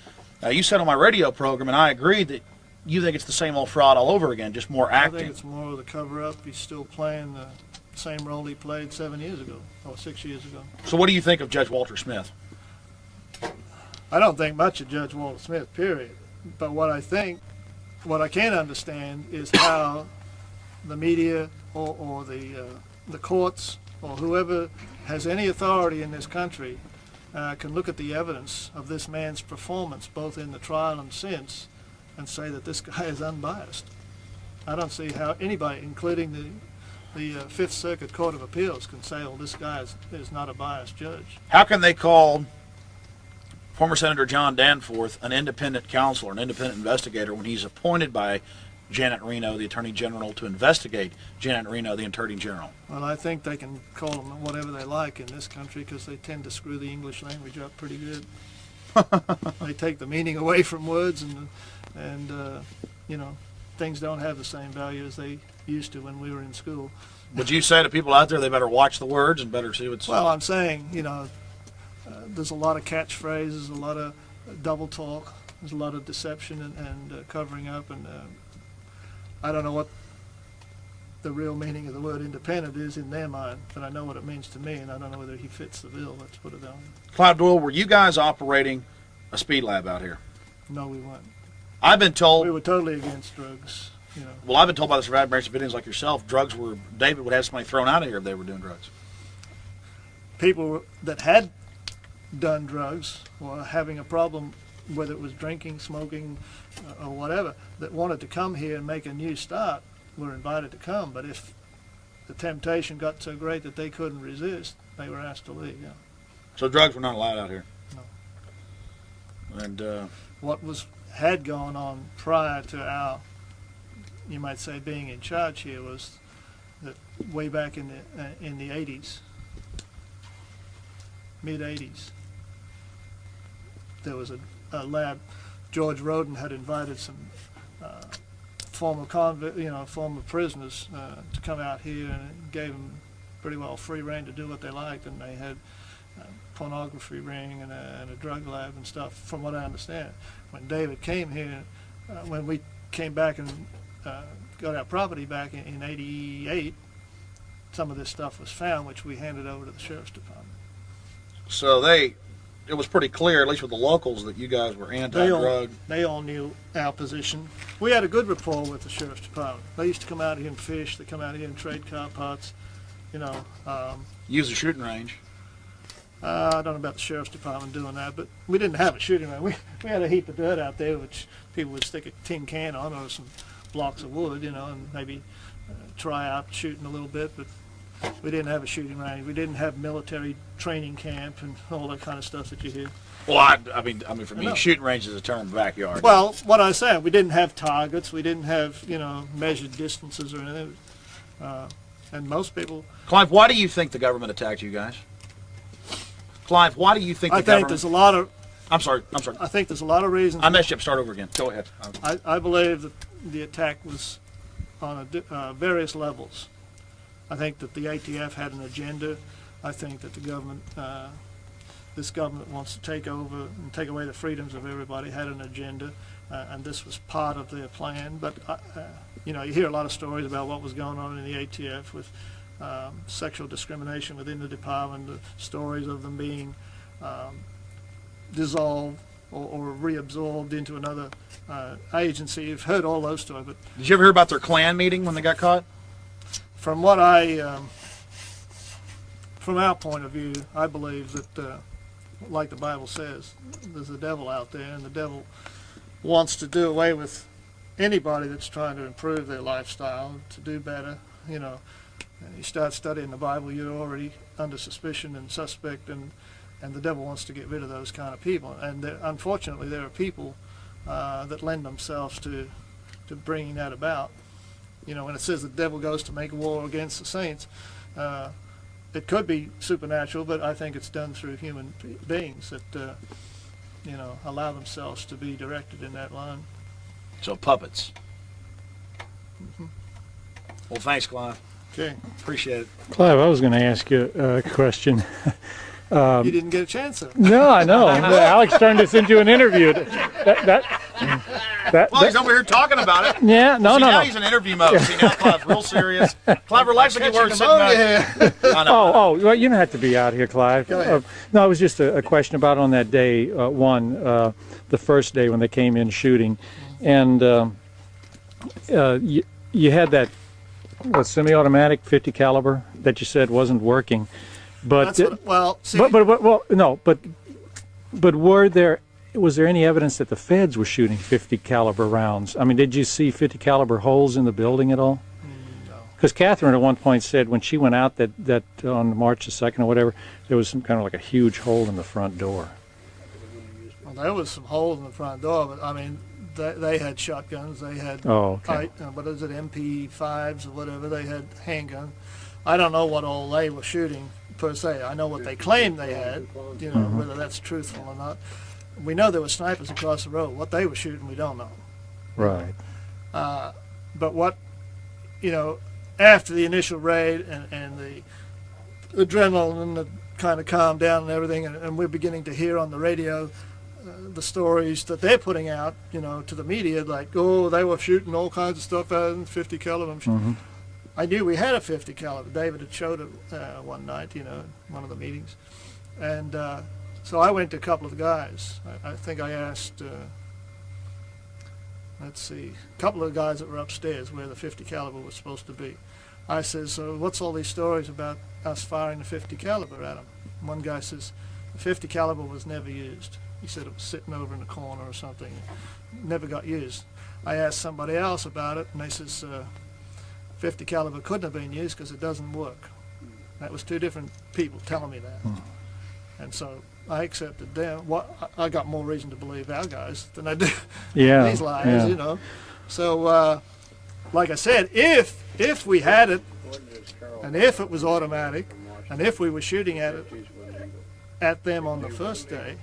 You said on my radio program, and I agreed, that you think it's the same old fraud all over again, just more acting. I think it's more of the cover-up. He's still playing the same role he played 7 years ago, or 6 years ago. So what do you think of Judge Walter Smith? I don't think much of Judge Walter Smith, period. But what I can understand is how the media or the courts or whoever has any authority in this country can look at the evidence of this man's performance, both in the trial and since, and say that this guy is unbiased. I don't see how anybody, including the Fifth Circuit Court of Appeals, can say, well, this guy is not a biased judge. How can they call former Senator John Danforth an independent counselor, an independent investigator, when he's appointed by Janet Reno, the Attorney General, to investigate Janet Reno, the Attorney General? Well, I think they can call them whatever they like in this country because they tend to screw the English language up pretty good. They take the meaning away from words, and you know, things don't have the same value as they used to when we were in school. Would you say to people out there they better watch the words and better see what's... Well, I'm saying, you know, there's a lot of catchphrases, a lot of double talk, there's a lot of deception and covering up, and I don't know what the real meaning of the word independent is in their mind, but I know what it means to me, and I don't know whether he fits the bill. Let's put it that way. Clive Doyle, were you guys operating a speed lab out here? No, we weren't. I've been told... We were totally against drugs. You know. Well, I've been told by the surviving branch Davidians like yourself, drugs were... David would have somebody thrown out of here if they were doing drugs. People that had done drugs or having a problem, whether it was drinking, smoking, or whatever, that wanted to come here and make a new start were invited to come. But if the temptation got so great that they couldn't resist, they were asked to leave. Yeah. So drugs were not allowed out here? No. And what had gone on prior to our, you might say, being in charge here was that way back in the 80s, mid-80s, there was a lab. George Roden had invited some former prisoners to come out here, and it gave them pretty well free rein to do what they liked, and they had a pornography ring and a drug lab and stuff, from what I understand. When David came here, when we came back and got our property back in 88, some of this stuff was found, which we handed over to the Sheriff's Department. So it was pretty clear, at least with the locals, that you guys were anti-drug. They all knew our position. We had a good rapport with the Sheriff's Department. They used to come out here and fish. They come out here and trade car parts. You know. Use a shooting range. I don't know about the Sheriff's Department doing that, but we didn't have a shooting range. We had a heap of dirt out there, which people would stick a tin can on or some blocks of wood, you know, and maybe try out shooting a little bit, but we didn't have a shooting range. We didn't have military training camp and all that kind of stuff that you hear. Well, I mean, for me, shooting range is a term backyard. Well, what I said, we didn't have targets. We didn't have, you know, measured distances or anything. And most people... Clive, why do you think the government attacked you guys? Clive, why do you think the government... I think there's a lot of... I'm sorry. I think there's a lot of reasons... I messed you up. Start over again. Go ahead. I believe that the attack was on various levels. I think that the ATF had an agenda. I think that the government, this government wants to take over and take away the freedoms of everybody, had an agenda, and this was part of their plan. But, you know, you hear a lot of stories about what was going on in the ATF with sexual discrimination within the department, the stories of them being dissolved or reabsorbed into another agency. You've heard all those stories. But did you ever hear about their Klan meeting when they got caught? From what from our point of view, I believe that, like the Bible says, there's a devil out there, and the devil wants to do away with anybody that's trying to improve their lifestyle, to do better. You know, you start studying the Bible, you're already under suspicion and suspect, and the devil wants to get rid of those kind of people. And unfortunately, there are people that lend themselves to bringing that about. You know, when it says the devil goes to make war against the saints, it could be supernatural, but I think it's done through human beings that, you know, allow themselves to be directed in that line. So puppets. Mm-hmm. Well, thanks, Clive. Okay. Appreciate it. Clive, I was going to ask you a question. You didn't get a chance of it. No, I know. Alex turned this into an interview. Well, he's over here talking about it. Yeah, no. Now he's in interview mode. See, now Clive's real serious. Clive, relax like you were sitting back. Well, you don't have to be out here, Clive. No, it was just a question about on that day, the first day when they came in shooting. And you had that semi-automatic 50 caliber that you said wasn't working. But but was there any evidence that the feds were shooting 50 caliber rounds? I mean, did you see 50 caliber holes in the building at all? No. Because Catherine at one point said when she went out that on March the 2nd or whatever, there was some kind of like a huge hole in the front door. Well, there was some holes in the front door, but I mean, they had shotguns. They had Oh, okay. what is it, MP5s or whatever. They had handguns. I don't know what all they were shooting per se. I know what they claimed they had. You know, whether that's truthful or not. We know there were snipers across the road. What they were shooting, we don't know. Right. But what, you know, after the initial raid and the adrenaline and kind of calmed down and everything, and we're beginning to hear on the radio the stories that they're putting out, you know, to the media, like, oh, they were shooting all kinds of stuff out in 50 caliber. I knew we had a 50 caliber. David had showed it one night, you know, in one of the meetings. And so I went to a couple of the guys. I think I asked, let's see, a couple of the guys that were upstairs where the 50 caliber was supposed to be. I says, so what's all these stories about us firing the 50 caliber at them? One guy says, the 50 caliber was never used. He said it was sitting over in the corner or something. Never got used. I asked somebody else about it, and they says, 50 caliber couldn't have been used because it doesn't work. That was two different people telling me that. And so I accepted them. I got more reason to believe our guys than I do these liars, you know. So, like I said, if we had it, and if it was automatic, and if we were shooting at them on the first day,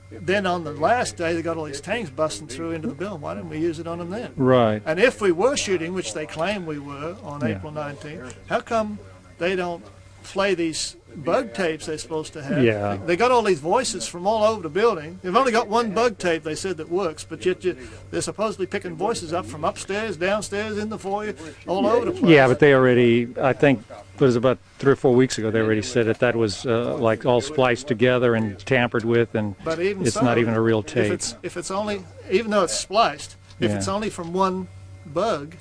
then on the last day they got all these tanks busting through into the building. Why didn't we use it on them then? Right. And if we were shooting, which they claim we were on April 19th, how come they don't play these bug tapes they're supposed to have? Yeah. They got all these voices from all over the building. They've only got one bug tape, they said, that works, but yet they're supposedly picking voices up from upstairs, downstairs, in the foyer, all over the place. Yeah, but they already, I think, it was about 3 or 4 weeks ago, they already said that was like all spliced together and tampered with, and but even it's so, not even a real tape. If it's only, even though it's spliced, if it's only from one bug,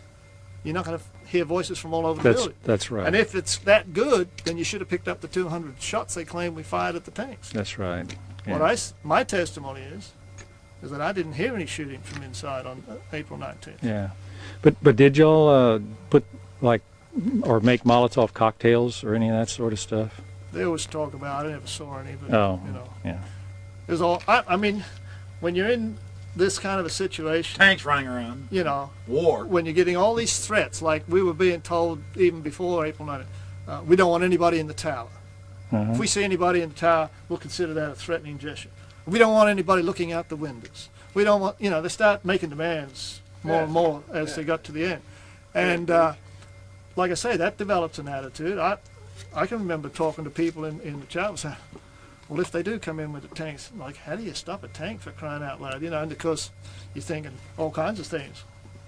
you're not going to hear voices from all over the building. That's right. And if it's that good, then you should have picked up the 200 shots they claim we fired at the tanks. That's right. Yeah. My testimony is that I didn't hear any shooting from inside on April 19th. Yeah, but did y'all put like or make Molotov cocktails or any of that sort of stuff? There was talk about it. I never saw any, but you know, yeah. There's all. I mean, when you're in this kind of a situation, tanks running around, you know, war. When you're getting all these threats, like we were being told even before April 9th, we don't want anybody in the tower. If we see anybody in the tower, we'll consider that a threatening gesture. We don't want anybody looking out the windows. We don't want, you know, they start making demands more and more as they got to the end. And like I say, that develops an attitude. I can remember talking to people in the chapel saying, well, if they do come in with the tanks, like, how do you stop a tank, for crying out loud? You know, and of course, you're thinking all kinds of things.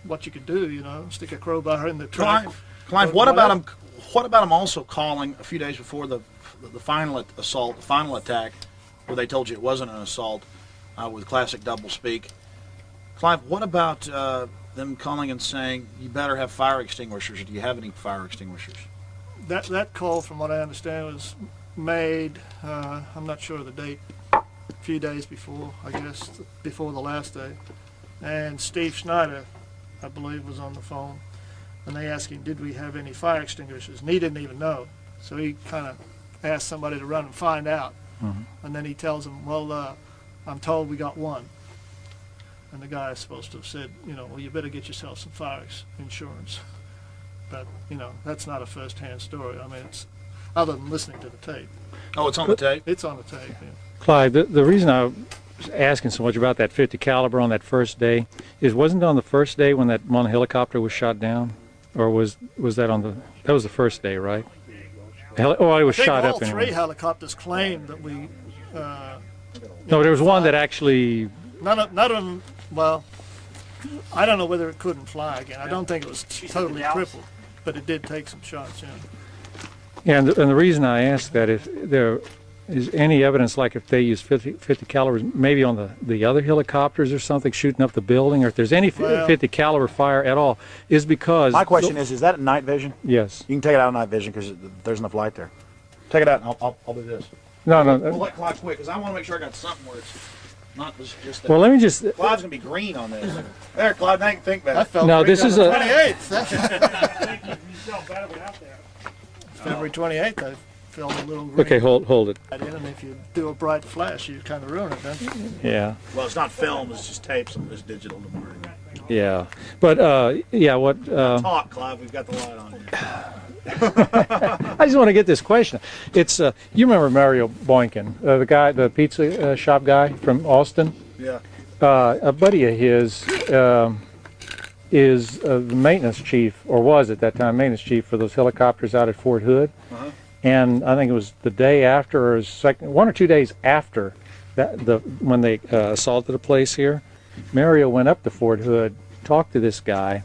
What you could do, you know, stick a crowbar in the trunk. Clive, what about them? What about them also calling a few days before the final assault, the final attack, where they told you it wasn't an assault, with classic doublespeak? Clive, what about them calling and saying you better have fire extinguishers? Do you have any fire extinguishers? That call, from what I understand, was made, I'm not sure of the date, a few days before, I guess, before the last day. And Steve Schneider, I believe, was on the phone, and they asked him, did we have any fire extinguishers? And he didn't even know. So he kind of asked somebody to run and find out. And then he tells them, well, I'm told we got one. And the guy is supposed to have said, you know, well, you better get yourself some fire insurance. But, you know, that's not a first-hand story. I mean, it's other than listening to the tape. Oh, it's on the tape? It's on the tape, yeah. Clive, the reason I was asking so much about that 50 caliber on that first day is, wasn't it on the first day when that one helicopter was shot down? Or was that on that was the first day, right? It was shot up anyway. All three helicopters claimed that we... no, there was one that actually... None of them, well, I don't know whether it couldn't fly again. I don't think it was totally crippled, but it did take some shots, yeah. Yeah, and the reason I ask that, if there is any evidence, like if they use 50 calibers, maybe on the other helicopters or something, shooting up the building, or if there's any 50 caliber fire at all, is because... My question is that night vision? Yes. You can take it out of night vision because there's enough light there. Take it out and I'll do this. No. We'll let Clive quit, because I want to make sure I got something where it's not just that. Well, let me just... Clive's going to be green on this. There, Clive, now you can think better. I felt no, this is a... 28th. February 28th, I film a little green. Okay, hold it. And if you do a bright flash, you kind of ruin it, don't you? Yeah. Well, it's not film; it's just tapes. It's digital tomorrow. Yeah, but yeah, what? Talk, Clive. We've got the light on here. I just want to get this question. It's you remember Mario Boynkin, the guy, the pizza shop guy from Austin? Yeah. A buddy of his is the maintenance chief, or was at that time maintenance chief for those helicopters out at Fort Hood. Uh-huh. And I think it was the day after, or 1 or 2 days after that, when they assaulted a place here, Mario went up to Fort Hood, talked to this guy,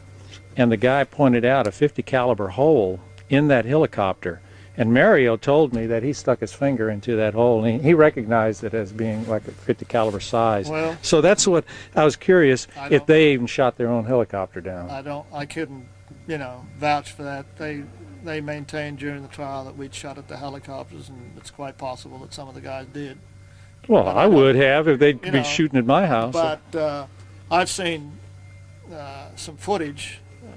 and the guy pointed out a 50 caliber hole in that helicopter. And Mario told me that he stuck his finger into that hole, and he recognized it as being like a 50 caliber size. Well, so that's what I was curious if they even shot their own helicopter down. I couldn't, vouch for that. They maintained during the trial that we'd shot at the helicopters, and it's quite possible that some of the guys did. Well, I would have if they'd be shooting at my house. But I've seen some footage. A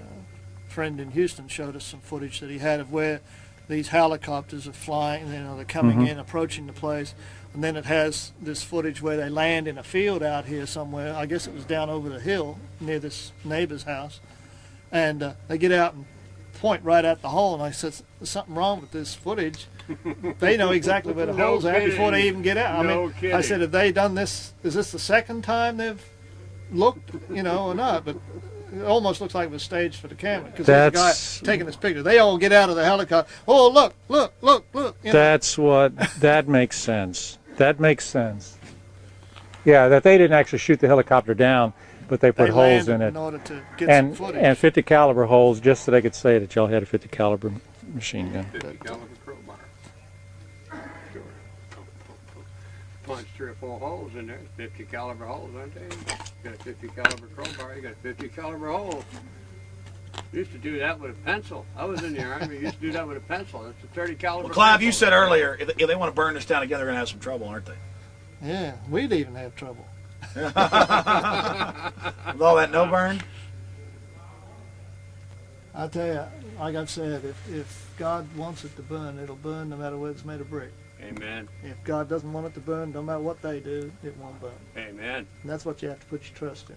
friend in Houston showed us some footage that he had of where these helicopters are flying, they're coming in, approaching the place, and then it has this footage where they land in a field out here somewhere. I guess it was down over the hill near this neighbor's house, and they get out and point right at the hole, and I said, there's something wrong with this footage. They know exactly where the hole's at before they even get out. I said, have they done this? Is this the second time they've looked, or not? But it almost looks like it was staged for the camera, because there's a guy taking this picture. They all get out of the helicopter. Oh, look. That makes sense. That makes sense. Yeah, that they didn't actually shoot the helicopter down, but they put holes in it. In order to get some footage. And 50 caliber holes, just so they could say that y'all had a 50 caliber machine gun. 50 caliber crowbar. Sure. Punch 3 or 4 holes in there. 50 caliber holes, aren't they? You got a 50 caliber crowbar, you got a 50 caliber hole. Used to do that with a pencil. I was in the Army, used to do that with a pencil. That's a 30 caliber. Well, Clive, pencil. you said earlier, if they want to burn this town together, they're going to have some trouble, aren't they? Yeah, we'd even have trouble. With all that no burn? I tell you, like I've said, if God wants it to burn, it'll burn no matter whether it's made of brick. Amen. If God doesn't want it to burn, no matter what they do, it won't burn. Amen. And that's what you have to put your trust in.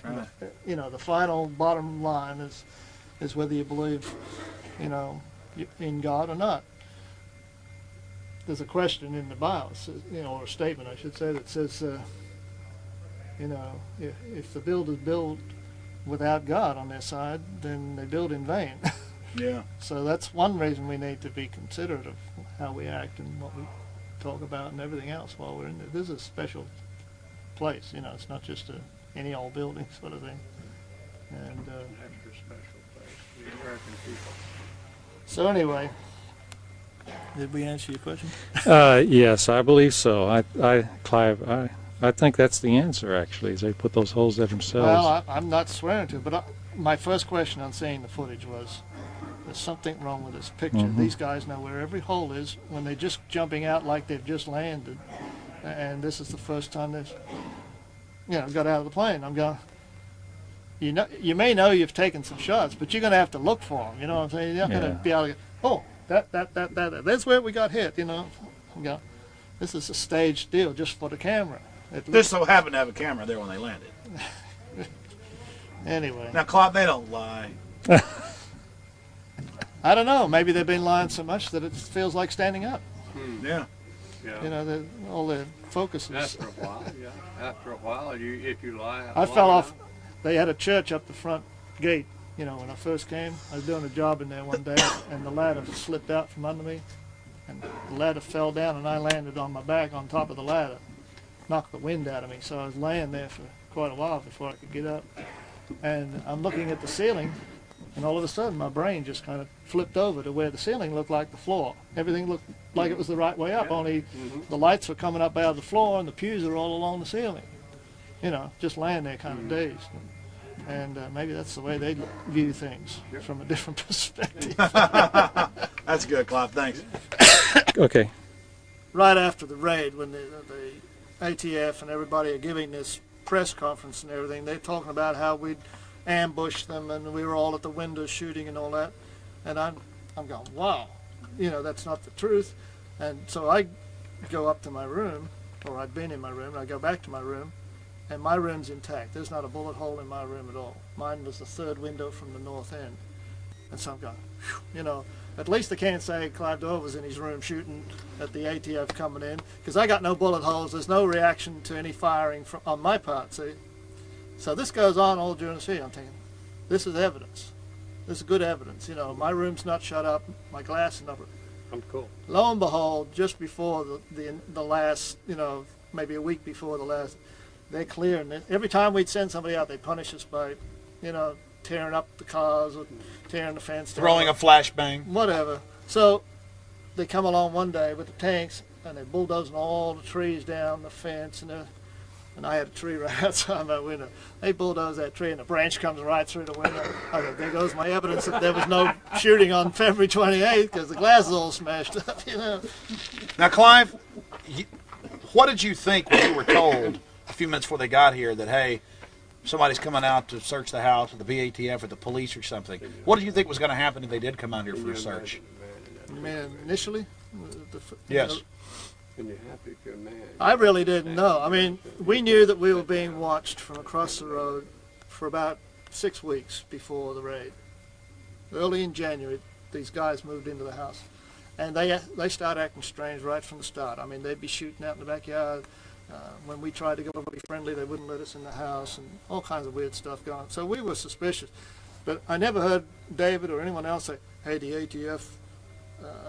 Right. The final bottom line is whether you believe, in God or not. There's a question in the Bible, or a statement, I should say, that says, if the builders build without God on their side, then they build in vain. Yeah. So that's one reason we need to be considerate of how we act and what we talk about and everything else while we're in there. This is a special place, it's not just any old building sort of thing. And extra special place. The American people. So anyway, did we answer your question? Yes, I believe so. Clive, I think that's the answer, actually, is they put those holes there themselves. Well, I'm not swearing to it, but my first question on seeing the footage was, there's something wrong with this picture. These guys know where every hole is when they're just jumping out like they've just landed, and this is the first time they've got out of the plane. I'm going, you may know you've taken some shots, but you're going to have to look for them. You know what I'm saying? You're not going to be able to go, that. That's where we got hit, I'm going, this is a staged deal just for the camera. This so happened to have a camera there when they landed. Anyway. Now, Clive, they don't lie. I don't know. Maybe they've been lying so much that it feels like standing up. Yeah. All their focus is. After a while, yeah. After a while, if you lie. I fell off. They had a church up the front gate. When I first came, I was doing a job in there one day, and the ladder slipped out from under me, and the ladder fell down, and I landed on my back on top of the ladder, knocked the wind out of me. So I was laying there for quite a while before I could get up, and I'm looking at the ceiling. And all of a sudden, my brain just kind of flipped over to where the ceiling looked like the floor. Everything looked like it was the right way up, only the lights were coming up out of the floor and the pews are all along the ceiling. Just laying there kind of dazed. And maybe that's the way they view things, from a different perspective. That's good, Clive. Thanks. Okay. Right after the raid, when the ATF and everybody are giving this press conference and everything, they're talking about how we'd ambushed them and we were all at the windows shooting and all that, and I'm going, wow, that's not the truth. And so I go up to my room, or I'd been in my room, and I go back to my room, and my room's intact. There's not a bullet hole in my room at all. Mine was the third window from the north end. And so I'm going, whew, you know, at least they can't say Clive Doyle was in his room shooting at the ATF coming in, because I got no bullet holes. There's no reaction to any firing on my part, see? So this goes on all during the shooting. I'm thinking, this is evidence. This is good evidence. You know, my room's not shut up, my glass is not. I'm cool. Lo and behold, just before the last, you know, maybe a week before the last, they're clearing it. Every time we'd send somebody out, they'd punish us by, you know, tearing up the cars or tearing the fence down. Throwing a flashbang. Whatever. So they come along one day with the tanks, and they're bulldozing all the trees down the fence, and I had a tree right outside my window. They bulldoze that tree, and a branch comes right through the window. I go, there goes my evidence that there was no shooting on February 28th, because the glass is all smashed up, you know. Now, Clive, what did you think when you were told a few minutes before they got here that, hey, somebody's coming out to search the house, or the BATF, or the police, or something? What did you think was going to happen if they did come out here for a search? You mean initially? Yes. I really didn't know. I mean, we knew that we were being watched from across the road for about 6 weeks before the raid. Early in January, these guys moved into the house, and they started acting strange right from the start. I mean, they'd be shooting out in the backyard. When we tried to go over to be friendly, they wouldn't let us in the house, and all kinds of weird stuff going on. So we were suspicious. But I never heard David or anyone else say, hey, the ATF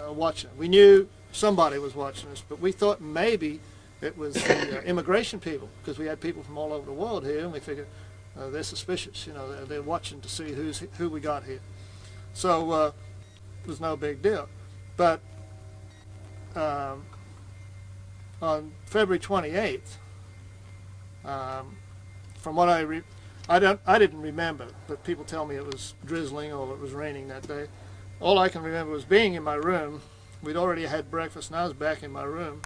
are watching. We knew somebody was watching us, but we thought maybe it was the immigration people, because we had people from all over the world here, and we figured they're suspicious. You know, they're watching to see who we got here. So it was no big deal. But on February 28th, from what I didn't remember, but people tell me it was drizzling or it was raining that day. All I can remember was being in my room. We'd already had breakfast, and I was back in my room,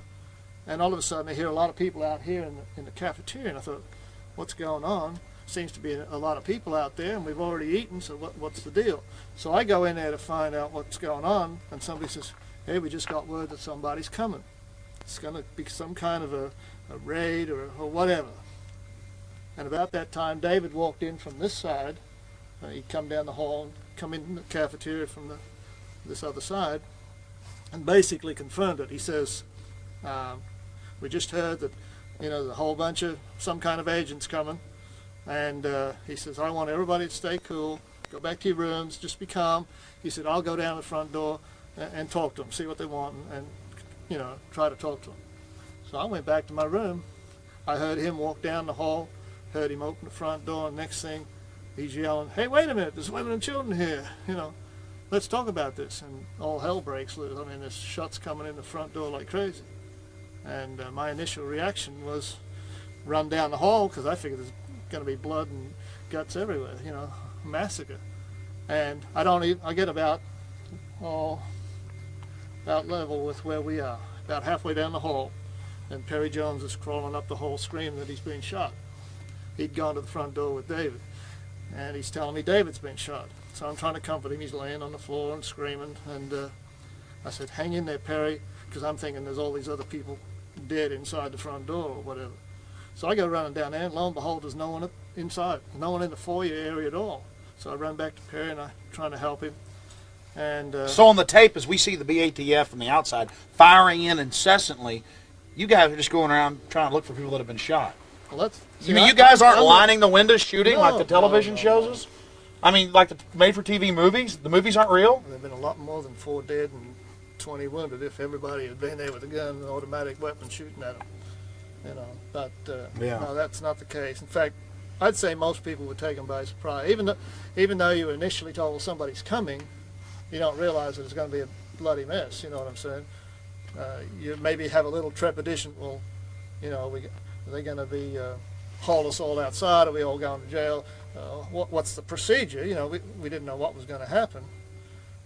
and all of a sudden I hear a lot of people out here in the cafeteria, and I thought, what's going on? Seems to be a lot of people out there, and we've already eaten, so what's the deal? So I go in there to find out what's going on, and somebody says, hey, we just got word that somebody's coming. It's going to be some kind of a raid or whatever. And about that time, David walked in from this side. He'd come down the hall, come in the cafeteria from this other side, and basically confirmed it. He says, we just heard that, you know, there's a whole bunch of some kind of agents coming, and he says, I want everybody to stay cool, go back to your rooms, just be calm. He said, I'll go down the front door and talk to them, see what they want, and you know, try to talk to them. So I went back to my room. I heard him walk down the hall, heard him open the front door, and next thing, he's yelling, hey, wait a minute, there's women and children here, you know, let's talk about this. And all hell breaks loose. I mean, there's shots coming in the front door like crazy. And my initial reaction was run down the hall, because I figured there's going to be blood and guts everywhere, you know, massacre. And I get about level with where we are, about halfway down the hall, and Perry Jones is crawling up the hall screaming that he's been shot. He'd gone to the front door with David, and he's telling me David's been shot. So I'm trying to comfort him. He's laying on the floor and screaming, and I said, hang in there, Perry, because I'm thinking there's all these other people dead inside the front door or whatever. So I go running down there, and lo and behold, there's no one inside, no one in the foyer area at all. So I run back to Perry, and I'm trying to help him. And so on the tape, as we see the BATF from the outside firing in incessantly, you guys are just going around trying to look for people that have been shot. Well, you guys aren't lining the windows shooting like the television shows us? I mean, like the made-for-TV movies? The movies aren't real? There have been a lot more than 4 dead and 20 wounded if everybody had been there with a gun and automatic weapon shooting at them. You know, but no, that's not the case. In fact, I'd say most people were taken by surprise. Even though you were initially told, well, somebody's coming, you don't realize that it's going to be a bloody mess, you know what I'm saying? You maybe have a little trepidation, well, you know, are they going to be haul us all outside? Are we all going to jail? What's the procedure? You know, we didn't know what was going to happen.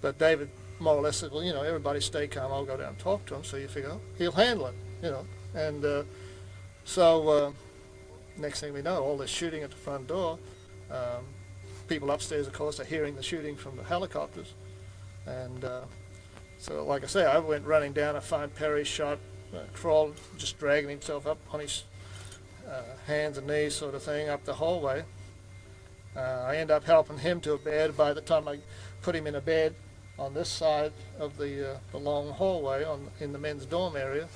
But David more or less said, well, you know, everybody stay calm. I'll go down and talk to him. So you figure, oh, he'll handle it, you know. And so next thing we know, all this shooting at the front door. People upstairs, of course, are hearing the shooting from the helicopters. And So like I say, I went running down. I find Perry shot, crawled, just dragging himself up on his hands and knees sort of thing up the hallway. I end up helping him to a bed. By the time I put him in a bed on this side of the long hallway in the men's dorm area,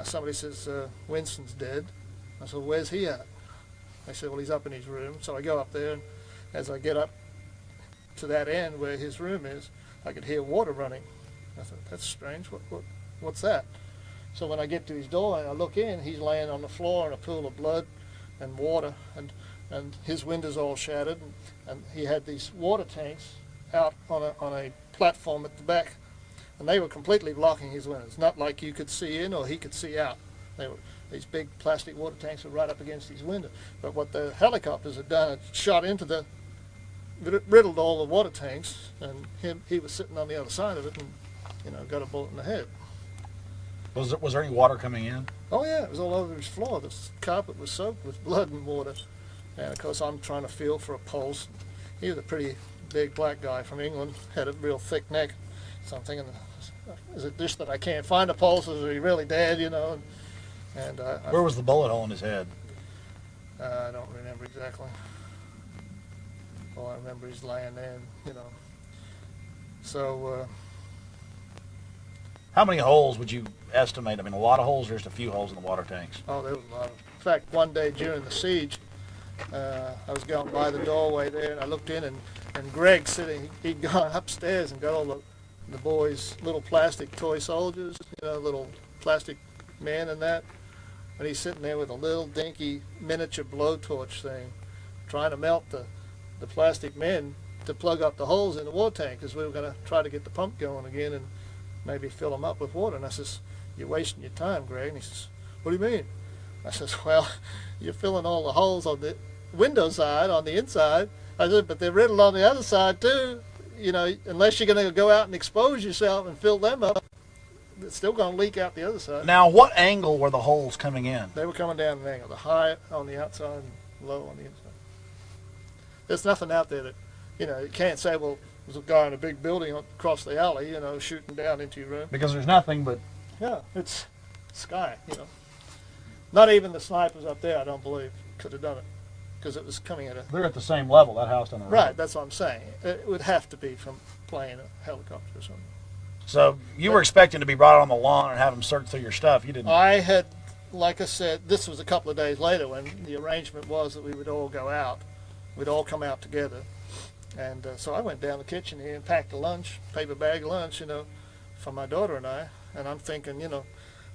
somebody says, Winston's dead. I said, where's he at? They said, well, he's up in his room. So I go up there, and as I get up to that end where his room is, I could hear water running. I thought, that's strange. What's that? So when I get to his door and I look in, he's laying on the floor in a pool of blood and water, and his windows all shattered, and he had these water tanks out on a platform at the back, and they were completely blocking his windows. Not like you could see in or he could see out. These big plastic water tanks were right up against his window. But what the helicopters had done, it shot into riddled all the water tanks, and he was sitting on the other side of it, and got a bullet in the head. Was there any water coming in? Oh yeah, it was all over his floor. The carpet was soaked with blood and water. And of course I'm trying to feel for a pulse. He was a pretty big black guy from England, had a real thick neck. So I'm thinking, is it just that I can't find a pulse, or is he really dead, And where was the bullet hole in his head? I don't remember exactly. All I remember is laying there, So how many holes would you estimate? I mean, a lot of holes, or just a few holes in the water tanks? Oh, there was a lot. In fact, one day during the siege, I was going by the doorway there, and I looked in, and Greg sitting, he'd gone upstairs and got all the boys' little plastic toy soldiers, little plastic men and that, and he's sitting there with a little dinky miniature blowtorch thing, trying to melt the plastic men to plug up the holes in the water tank, because we were going to try to get the pump going again and maybe fill them up with water. And I says, you're wasting your time, Greg. And he says, what do you mean? I says, well, you're filling all the holes on the window side, on the inside. I said, but they're riddled on the other side too. Unless you're going to go out and expose yourself and fill them up, it's still going to leak out the other side. Now, what angle were the holes coming in? They were coming down an angle, the high on the outside and low on the inside. There's nothing out there that, you can't say, well, there's a guy in a big building across the alley, shooting down into your room. Because there's nothing but... Yeah, it's sky, Not even the snipers up there, I don't believe, could have done it, because it was coming at a... They're at the same level, that house down the road. Right, that's what I'm saying. It would have to be from playing a helicopter or something. So you were expecting to be brought out on the lawn and have them search through your stuff. You didn't... I had, like I said, this was a couple of days later when the arrangement was that we would all go out. We'd all come out together. And so I went down the kitchen here and packed a lunch, paper bag lunch, for my daughter and I. And I'm thinking,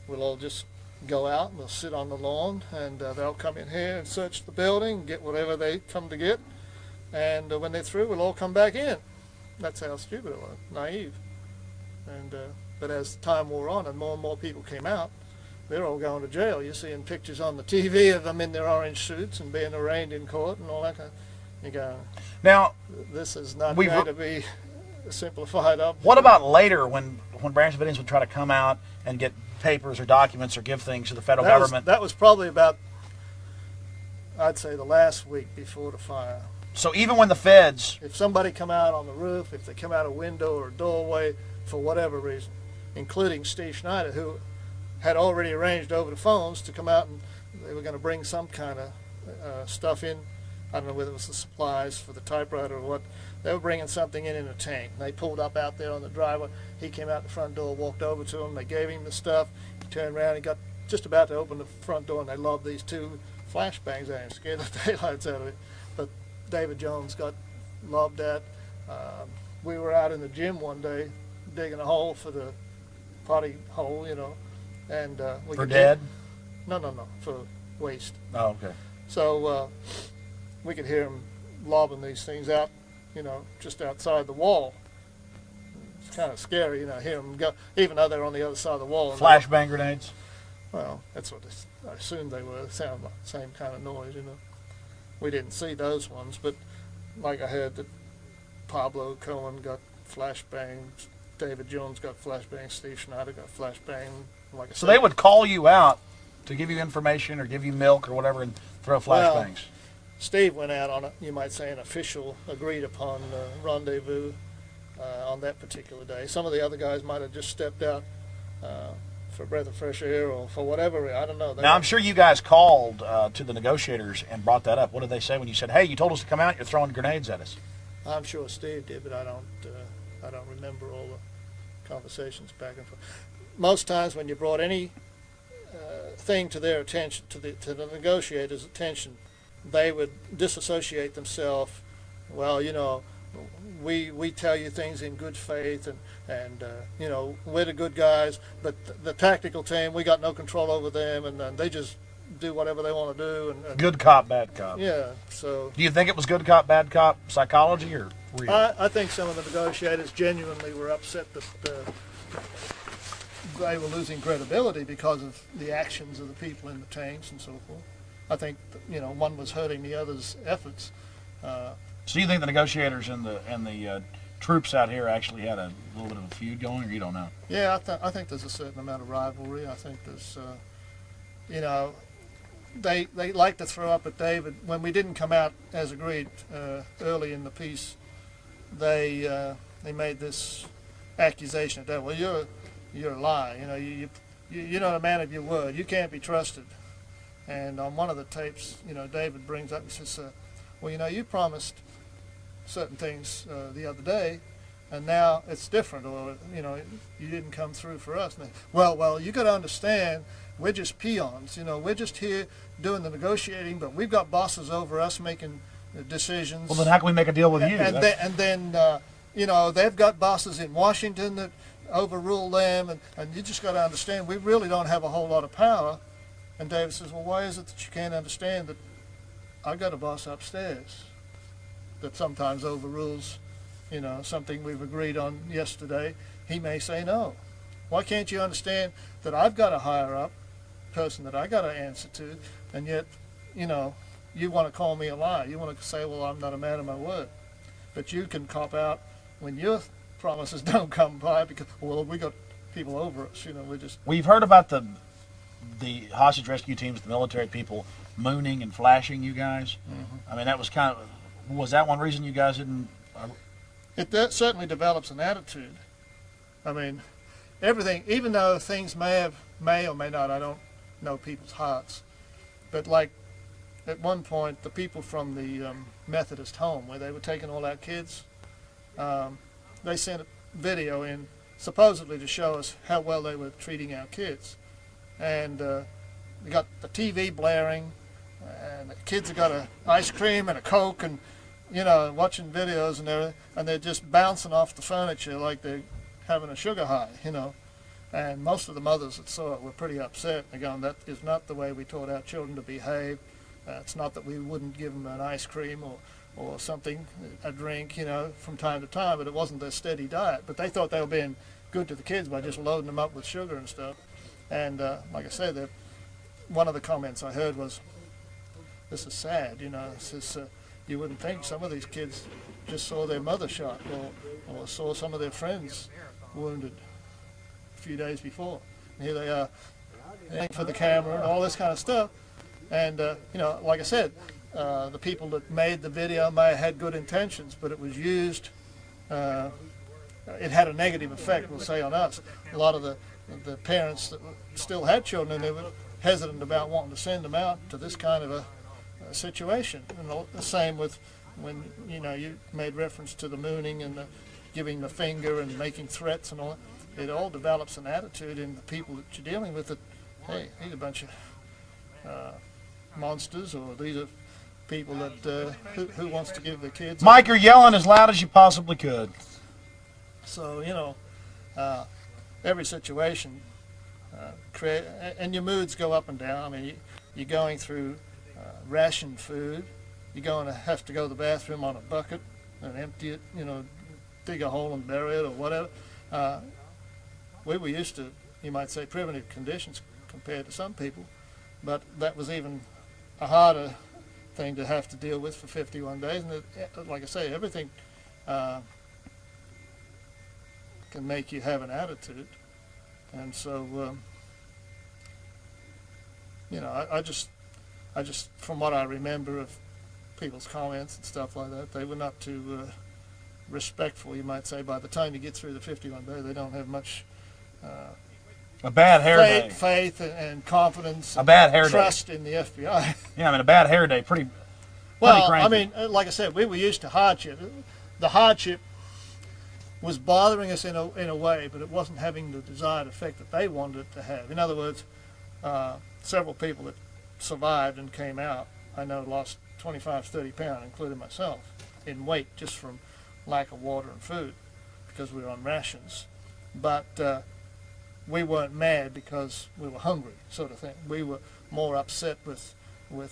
we'll all just go out and we'll sit on the lawn, and they'll come in here and search the building, get whatever they come to get. And when they're through, we'll all come back in. That's how stupid it was, naive. And but as time wore on and more people came out, they're all going to jail. You're seeing pictures on the TV of them in their orange suits and being arraigned in court and all that kind of... You go, now, this is not going to be simplified up. What about later when Branch Davidians would try to come out and get papers or documents or give things to the federal government? That was probably about, I'd say, the last week before the fire. So even when the feds... If somebody come out on the roof, if they come out a window or a doorway, for whatever reason, including Steve Schneider, who had already arranged over the phones to come out, and they were going to bring some kind of stuff in. I don't know whether it was the supplies for the typewriter or what. They were bringing something in a tank. And they pulled up out there on the driveway. He came out the front door, walked over to them. They gave him the stuff. He turned around. He got just about to open the front door, and they lobbed these two flashbangs at him, scared the daylights out of it. But David Jones got lobbed at. We were out in the gym one day digging a hole for the potty hole, and we for dead? No, for waste. Oh, okay. So we could hear him lobbing these things out, just outside the wall. It's kind of scary, hear them go, even though they're on the other side of the wall. Flashbang grenades? Well, that's what I assumed they were. They sound like the same kind of noise, We didn't see those ones, but like I heard that Pablo Cohen got flashbangs, David Jones got flashbangs, Steve Schneider got flashbang. Like I so said, they would call you out to give you information or give you milk or whatever and throw flashbangs? Well, Steve went out on, you might say, an official, agreed-upon rendezvous, on that particular day. Some of the other guys might have just stepped out for a breath of fresh air or for whatever. I don't know. Now, I'm sure you guys called to the negotiators and brought that up. What did they say when you said, hey, you told us to come out, you're throwing grenades at us? I'm sure Steve did, but I don't remember all the conversations back and forth. Most times when you brought any thing to their attention, to the negotiators' attention, they would disassociate themselves. Well, you know, we tell you things in good faith, and you know, we're the good guys, but the tactical team, we got no control over them, and they just do whatever they want to do. And good cop, bad cop. Yeah. So. Do you think it was good cop, bad cop psychology, or real? I think some of the negotiators genuinely were upset that they were losing credibility because of the actions of the people in the tanks and so forth. I think you know, one was hurting the other's efforts. So you think the negotiators and the troops out here actually had a little bit of a feud going, or you don't know? Yeah, I think there's a certain amount of rivalry. I think there's, you know, they like to throw up at David when we didn't come out as agreed early in the piece. They made this accusation of David. Well, you're a lie. You know, you're not a man of your word. You can't be trusted. And on one of the tapes, you know, David brings up and says, well, you know, you promised certain things the other day, and now it's different, or, you know, you didn't come through for us. And they, well, you got to understand, we're just peons. You know, we're just here doing the negotiating, but we've got bosses over us making decisions. Well, then how can we make a deal with you? And then you know, they've got bosses in Washington that overrule them, and you just got to understand, we really don't have a whole lot of power. And David says, well, why is it that you can't understand that I've got a boss upstairs that sometimes overrules, you know, something we've agreed on yesterday? He may say no. Why can't you understand that I've got a higher up person that I got to answer to, and yet, you know, you want to call me a liar. You want to say, well, I'm not a man of my word. But you can cop out when your promises don't come by because, well, we got people over us. You know, we're just... We've heard about the hostage rescue teams, the military people, mooning and flashing you guys. Mm-hmm. I mean, that was kind of... Was that one reason you guys didn't... It certainly develops an attitude. I mean, everything, even though things may or may not, I don't know people's hearts, but like at one point, the people from the Methodist home where they were taking all our kids, they sent a video in supposedly to show us how well they were treating our kids. And they got the TV blaring, and the kids have got an ice cream and a Coke, and, you know, watching videos and everything, and they're just bouncing off the furniture like they're having a sugar high, you know. And most of the mothers that saw it were pretty upset. They're going, that is not the way we taught our children to behave. It's not that we wouldn't give them an ice cream or something, a drink, you know, from time to time, but it wasn't their steady diet. But they thought they were being good to the kids by just loading them up with sugar and stuff. And like I said, one of the comments I heard was, this is sad, you know, this is, you wouldn't think some of these kids just saw their mother shot or saw some of their friends wounded a few days before. And here they are, aiming for the camera and all this kind of stuff. And, you know, like I said, the people that made the video may have had good intentions, but it was used, it had a negative effect, we'll say, on us. A lot of the parents that still had children, and they were hesitant about wanting to send them out to this kind of a situation. And the same with when, you know, you made reference to the mooning and the giving the finger and making threats and all that. It all develops an attitude in the people that you're dealing with that, hey, these are a bunch of monsters, or these are people that who wants to give their kids... Mike, you're yelling as loud as you possibly could. So, you know, every situation, and your moods go up and down. I mean, you're going through rationed food. You're going to have to go to the bathroom on a bucket and empty it, you know, dig a hole and bury it or whatever. We were used to, you might say, primitive conditions compared to some people, but that was even a harder thing to have to deal with for 51 days. And like I say, everything can make you have an attitude. And so, you know, I just, from what I remember of people's comments and stuff like that, they were not too respectful, you might say, by the time you get through the 51 day, they don't have much a bad hair day. Faith and confidence. A bad hair trust day. in the FBI. Yeah, I mean, a bad hair day, pretty well, cranky. I mean, like I said, we were used to hardship. The hardship was bothering us in a way, but it wasn't having the desired effect that they wanted it to have. In other words, several people that survived and came out, I know, lost 25, 30 pounds, including myself, in weight just from lack of water and food because we were on rations. But we weren't mad because we were hungry, sort of thing. We were more upset with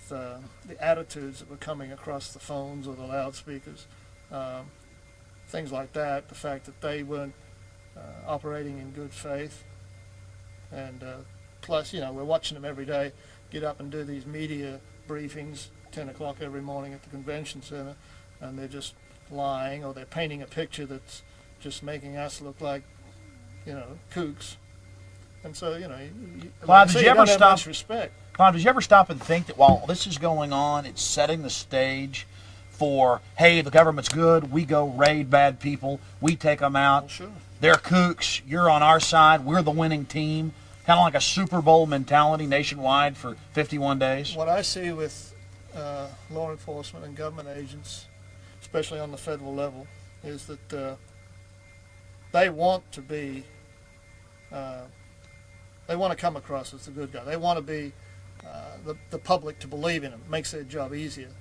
the attitudes that were coming across the phones or the loudspeakers, things like that, the fact that they weren't operating in good faith. And plus, you know, we're watching them every day get up and do these media briefings, 10 o'clock every morning at the convention center, and they're just lying, or they're painting a picture that's just making us look like, you know, kooks. And so, you know, Clive, did you ever stop? Much respect. Clive, did you ever stop and think that while this is going on, it's setting the stage for, hey, the government's good, we go raid bad people, we take them out. Well, sure. They're kooks, you're on our side, we're the winning team. Kind of like a Super Bowl mentality nationwide for 51 days. What I see with law enforcement and government agents, especially on the federal level, is that they want to be, they want to come across as the good guy. They want to be the public to believe in them. It makes their job easier.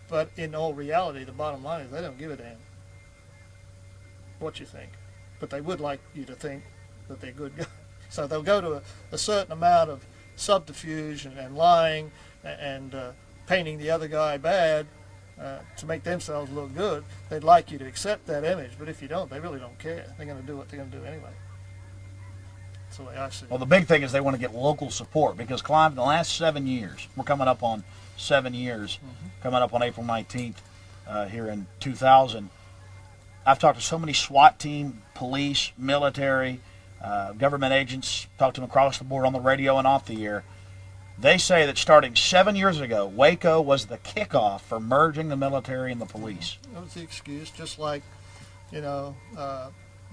But in all reality, the bottom line is they don't give a damn what you think. But they would like you to think that they're good guys. So they'll go to a certain amount of subterfuge and lying and painting the other guy bad to make themselves look good. They'd like you to accept that image, but if you don't, they really don't care. They're going to do what they're going to do anyway. That's the way I see it. Well, the big thing is they want to get local support because, Clive, in the last 7 years, we're coming up on 7 years, coming up on April 19th here in 2000, I've talked to so many SWAT team, police, military, government agents, talked to them across the board on the radio and off the air. They say that starting 7 years ago, Waco was the kickoff for merging the military and the police. That was the excuse, just like, you know,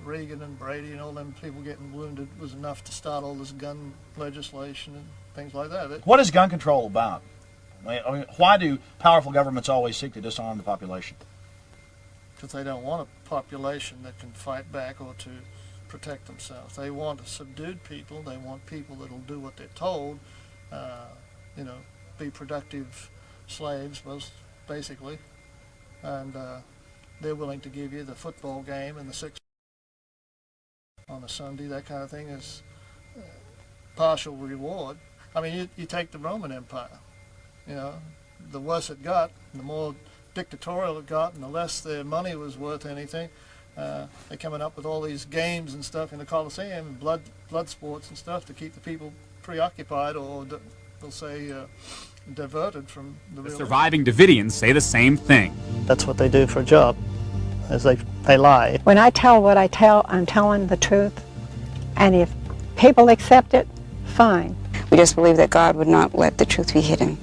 Reagan and Brady and all them people getting wounded was enough to start all this gun legislation and things like that. What is gun control about? I mean, why do powerful governments always seek to disarm the population? Because they don't want a population that can fight back or to protect themselves. They want subdued people. They want people that'll do what they're told, you know, be productive slaves, most basically. And they're willing to give you the football game and the 6 on a Sunday, that kind of thing, is partial reward. I mean, you take the Roman Empire. You know, the worse it got, the more dictatorial it got, and the less their money was worth anything. They're coming up with all these games and stuff in the Colosseum, blood sports and stuff to keep the people preoccupied, or they'll say diverted from the real. Surviving Davidians say the same thing. That's what they do for a job, is they lie. When I tell what I tell, I'm telling the truth, and if people accept it, fine. We just believe that God would not let the truth be hidden.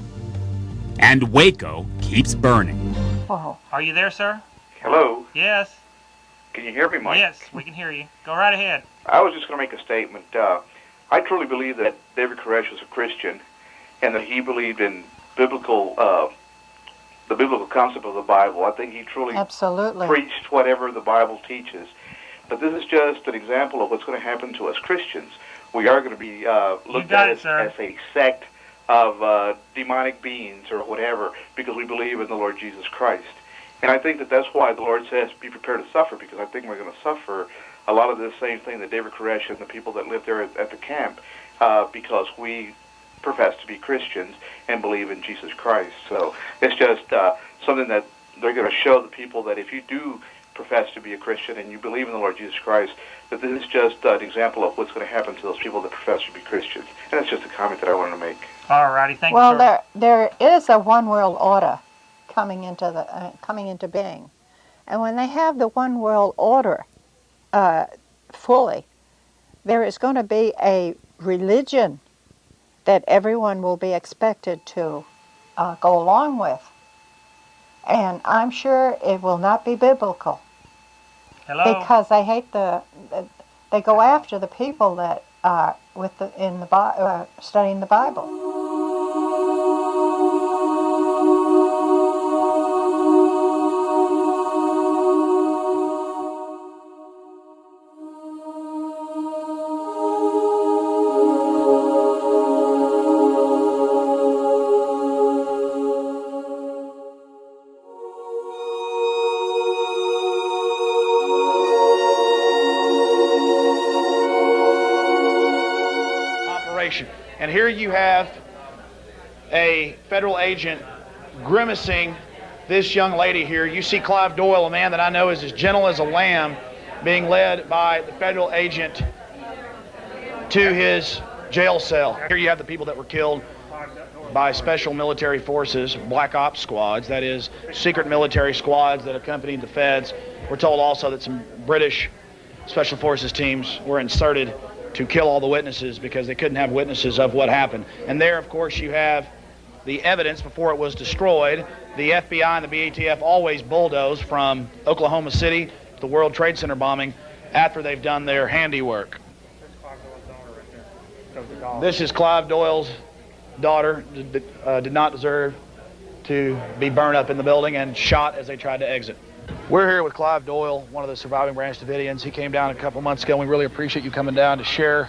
And Waco keeps burning. Oh. Are you there, sir? Hello. Yes. Can you hear me, Mike? Yes, we can hear you. Go right ahead. I was just going to make a statement. I truly believe that David Koresh was a Christian and that he believed in the biblical concept of the Bible. I think he truly preached whatever the Bible teaches. But this is just an example of what's going to happen to us Christians. We are going to be looked at as a sect of demonic beings or whatever because we believe in the Lord Jesus Christ. And I think that that's why the Lord says be prepared to suffer, because I think we're going to suffer a lot of this same thing that David Koresh and the people that live there at the camp because we profess to be Christians and believe in Jesus Christ. So it's just something that they're going to show the people that if you do profess to be a Christian and you believe in the Lord Jesus Christ, that this is just an example of what's going to happen to those people that profess to be Christians. And that's just a comment that I wanted to make. All righty, thank you, sir. Well, there is a one world order coming into being, and when they have the one world order fully, there is going to be a religion that everyone will be expected to go along with, and I'm sure it will not be biblical. Hello? because they hate they go after the people that are studying the Bible. And here you have a federal agent grimacing this young lady here. You see Clive Doyle, a man that I know is as gentle as a lamb, being led by the federal agent to his jail cell. Here you have the people that were killed by special military forces, black ops squads, that is, secret military squads that accompanied the feds. We're told also that some British special forces teams were inserted to kill all the witnesses because they couldn't have witnesses of what happened. And there, of course, you have the evidence before it was destroyed. The FBI and the BATF always bulldoze from Oklahoma City to the World Trade Center bombing after they've done their handiwork. This is Clive Doyle's daughter. Did not deserve to be burned up in the building and shot as they tried to exit. We're here with Clive Doyle, one of the surviving Branch Davidians. He came down a couple months ago, and we really appreciate you coming down to share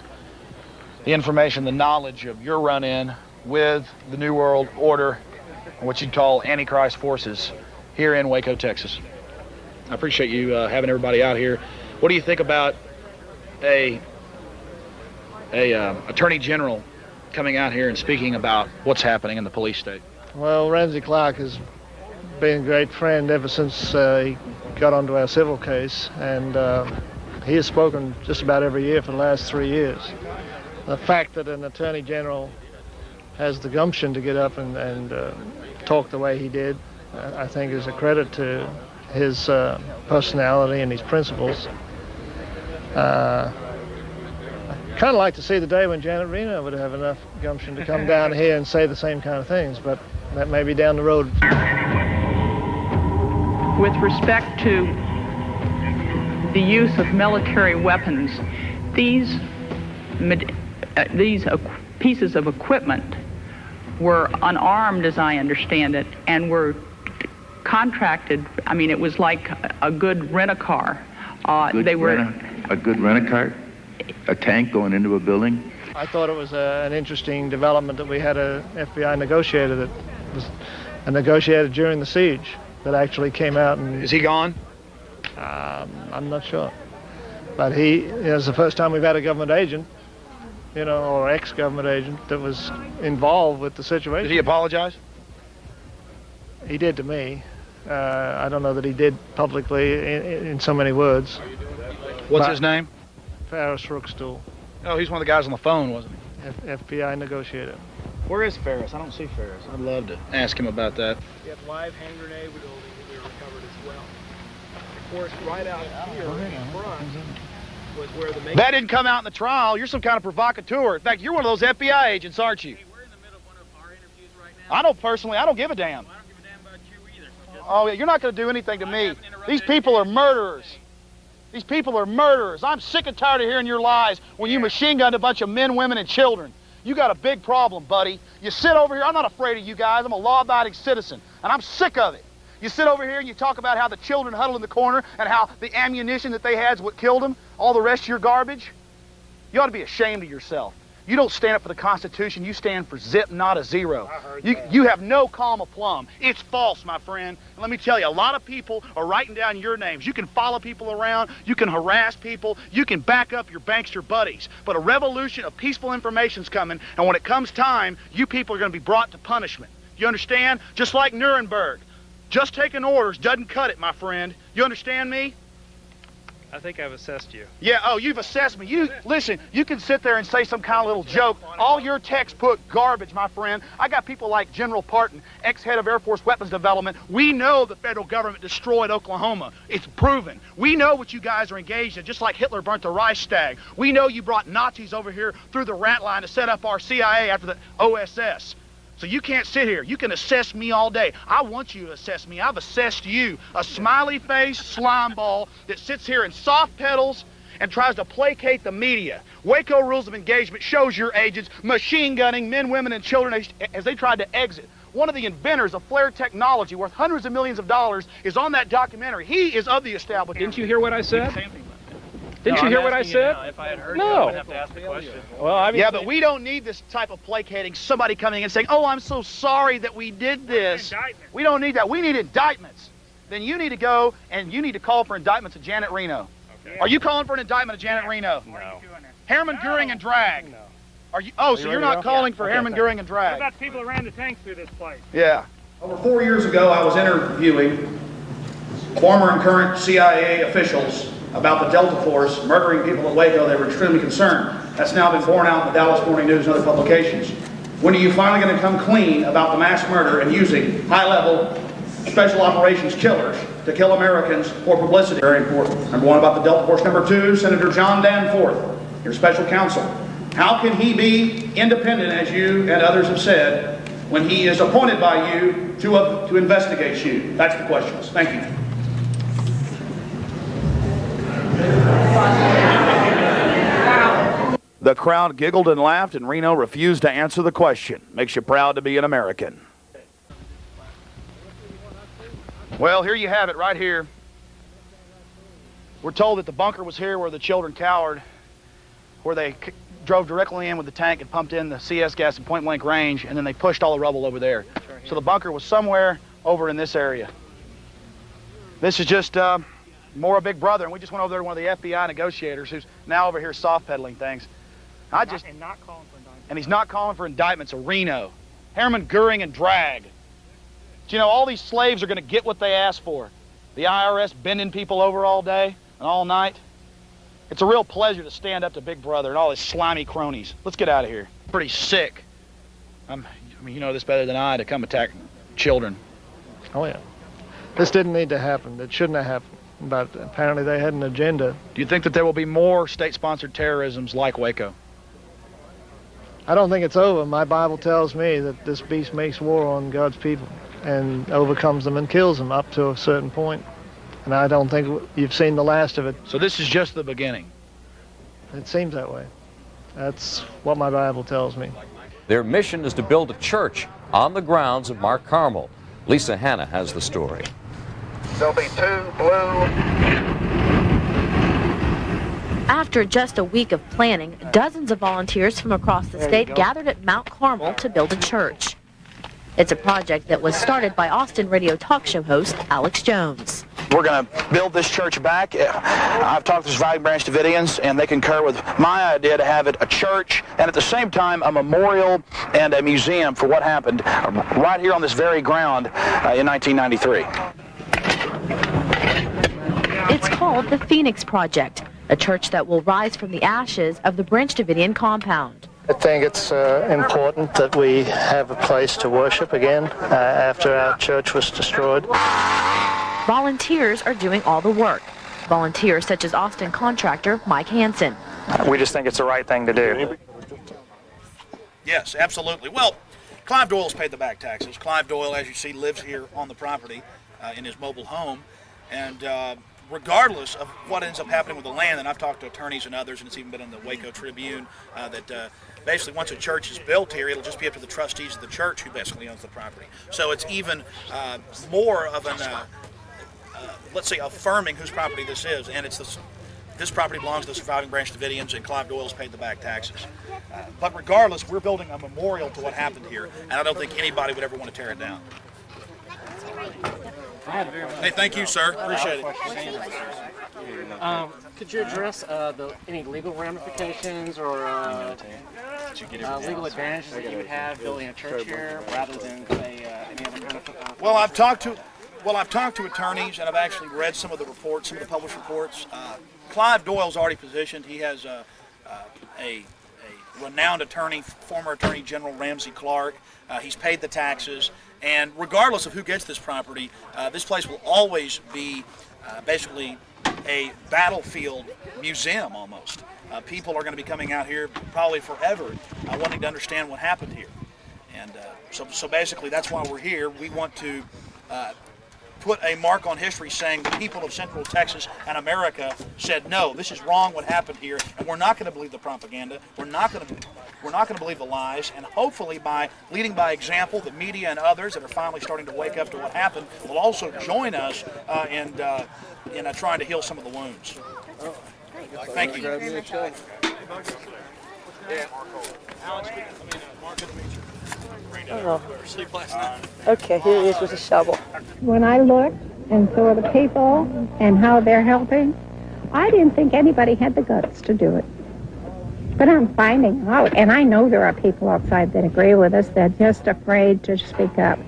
the information, the knowledge of your run-in with the New World Order, and what you'd call Antichrist forces here in Waco, Texas. I appreciate you having everybody out here. What do you think about a Attorney General coming out here and speaking about what's happening in the police state? Well, Ramsey Clark has been a great friend ever since he got onto our civil case, and he has spoken just about every year for the last 3 years. The fact that an Attorney General has the gumption to get up and talk the way he did, I think is a credit to his personality and his principles. I'd kind of like to see the day when Janet Reno would have enough gumption to come down here and say the same kind of things, but that may be down the road. With respect to the use of military weapons, these pieces of equipment were unarmed, as I understand it, and were contracted. I mean, it was like a good rent-a-car. A good rent-a-car? A tank going into a building? I thought it was an interesting development that we had a FBI negotiator that was negotiated during the siege that actually came out and... Is he gone? I'm not sure. But it's the first time we've had a government agent, or ex-government agent that was involved with the situation. Did he apologize? He did to me. I don't know that he did publicly in so many words. What's his name? Ferris Rookstool. Oh, he's one of the guys on the phone, wasn't he? FBI negotiator. Where is Ferris? I don't see Ferris. I'd love to ask him about that. We have live hand grenade building that we recovered as well. Of course, right out here in front was where the... That didn't come out in the trial. You're some kind of provocateur. In fact, you're one of those FBI agents, aren't you? Hey, we're in the middle of one of our interviews right now. I don't personally. I don't give a damn. Well, I don't give a damn about you either. Oh, yeah, you're not going to do anything to me. These people are murderers. These people are murderers. I'm sick and tired of hearing your lies when you machine gunned a bunch of men, women, and children. You got a big problem, buddy. You sit over here. I'm not afraid of you guys. I'm a law-abiding citizen, and I'm sick of it. You sit over here and you talk about how the children huddled in the corner and how the ammunition that they had is what killed them, all the rest of your garbage. You ought to be ashamed of yourself. You don't stand up for the Constitution. You stand for zip, not a zero. You have no calm aplomb. It's false, my friend. And let me tell you, a lot of people are writing down your names. You can follow people around. You can harass people. You can back up your bankster buddies. But a revolution of peaceful information's coming, and when it comes time, you people are going to be brought to punishment. You understand? Just like Nuremberg. Just taking orders doesn't cut it, my friend. You understand me? I think I've assessed you. Yeah, oh, you've assessed me. Listen, you can sit there and say some kind of little joke. All your textbook garbage, my friend. I got people like General Parton, ex-head of Air Force Weapons Development. We know the federal government destroyed Oklahoma. It's proven. We know what you guys are engaged in, just like Hitler burnt the Reichstag. We know you brought Nazis over here through the rat line to set up our CIA after the OSS. So you can't sit here. You can assess me all day. I want you to assess me. I've assessed you, a smiley-faced slime ball that sits here and soft pedals and tries to placate the media. Waco Rules of Engagement shows your agents machine gunning men, women, and children as they tried to exit. One of the inventors of flare technology worth hundreds of millions of dollars is on that documentary. He is of the establishment. Didn't you hear what I said? Didn't you hear what I said? If I had heard No. you, I would have to ask the question. Well, yeah, but we don't need this type of placating, somebody coming in saying, oh, I'm so sorry that we did this. We don't need that. We need indictments. Then you need to go and you need to call for indictments of Janet Reno. Okay. Are you calling for an indictment of Janet Reno? No. Herman Goering and drag. Are you? Oh, so you're not calling for Herman Goering and drag? What about the people who ran the tanks through this place? Yeah. Over 4 years ago, I was interviewing former and current CIA officials about the Delta Force murdering people in Waco. They were extremely concerned. That's now been borne out in the Dallas Morning News and other publications. When are you finally going to come clean about the mass murder and using high-level special operations killers to kill Americans for publicity? Very important. Number one, about the Delta Force. Number two, Senator John Danforth, your special counsel. How can he be independent, as you and others have said, when he is appointed by you to investigate you? That's the questions. Thank you. The crowd giggled and laughed, and Reno refused to answer the question. Makes you proud to be an American. Well, here you have it right here. We're told that the bunker was here where the children cowered, where they drove directly in with the tank and pumped in the CS gas at point blank range, and then they pushed all the rubble over there. So the bunker was somewhere over in this area. This is just more a big brother, and we just went over there to one of the FBI negotiators who's now over here soft pedaling things. And not calling for indictments. And he's not calling for indictments of Reno. Herman Goering and drag. Do you know all these slaves are going to get what they asked for? The IRS bending people over all day and all night. It's a real pleasure to stand up to Big Brother and all his slimy cronies. Let's get out of here. Pretty sick. I mean, you know this better than I, to come attack children. Oh, yeah. This didn't need to happen. It shouldn't have happened. But apparently they had an agenda. Do you think that there will be more state-sponsored terrorisms like Waco? I don't think it's over. My Bible tells me that this beast makes war on God's people and overcomes them and kills them up to a certain point. And I don't think you've seen the last of it. So this is just the beginning? It seems that way. That's what my Bible tells me. Their mission is to build a church on the grounds of Mark Carmel. Lisa Hanna has the story. There'll be 2 blue. After just a week of planning, dozens of volunteers from across the state gathered at Mount Carmel to build a church. It's a project that was started by Austin radio talk show host Alex Jones. We're going to build this church back. I've talked to surviving Branch Davidians, and they concur with my idea to have it a church and at the same time a memorial and a museum for what happened right here on this very ground in 1993. It's called the Phoenix Project, a church that will rise from the ashes of the Branch Davidian compound. I think it's important that we have a place to worship again after our church was destroyed. Volunteers are doing all the work. Volunteers such as Austin contractor Mike Hanson. We just think it's the right thing to do. Yes, absolutely. Well, Clive Doyle's paid the back taxes. Clive Doyle, as you see, lives here on the property in his mobile home. And regardless of what ends up happening with the land, and I've talked to attorneys and others, and it's even been in the Waco Tribune, that basically once a church is built here, it'll just be up to the trustees of the church who basically owns the property. So it's even more of an, let's say, affirming whose property this is. And it's this property belongs to the surviving Branch Davidians, and Clive Doyle's paid the back taxes. But regardless, we're building a memorial to what happened here, and I don't think anybody would ever want to tear it down. Hey, thank you, sir. Appreciate it. Could you address any legal ramifications or legal advantages that you would have building a church here rather than, say, any other kind of... Well, I've talked to attorneys, and I've actually read some of the reports, some of the published reports. Clive Doyle's already positioned. He has a renowned attorney, former Attorney General Ramsey Clark. He's paid the taxes. And regardless of who gets this property, this place will always be basically a battlefield museum almost. People are going to be coming out here probably forever wanting to understand what happened here. And so basically that's why we're here. We want to put a mark on history saying the people of Central Texas and America said, no, this is wrong what happened here, and we're not going to believe the propaganda. We're not going to believe the lies, and hopefully by leading by example, the media and others that are finally starting to wake up to what happened will also join us in trying to heal some of the wounds. Thank you. Oh. Okay, here it is with a shovel. When I looked and saw the people and how they're helping, I didn't think anybody had the guts to do it. But I'm finding out, and I know there are people outside that agree with us. They're just afraid to speak up.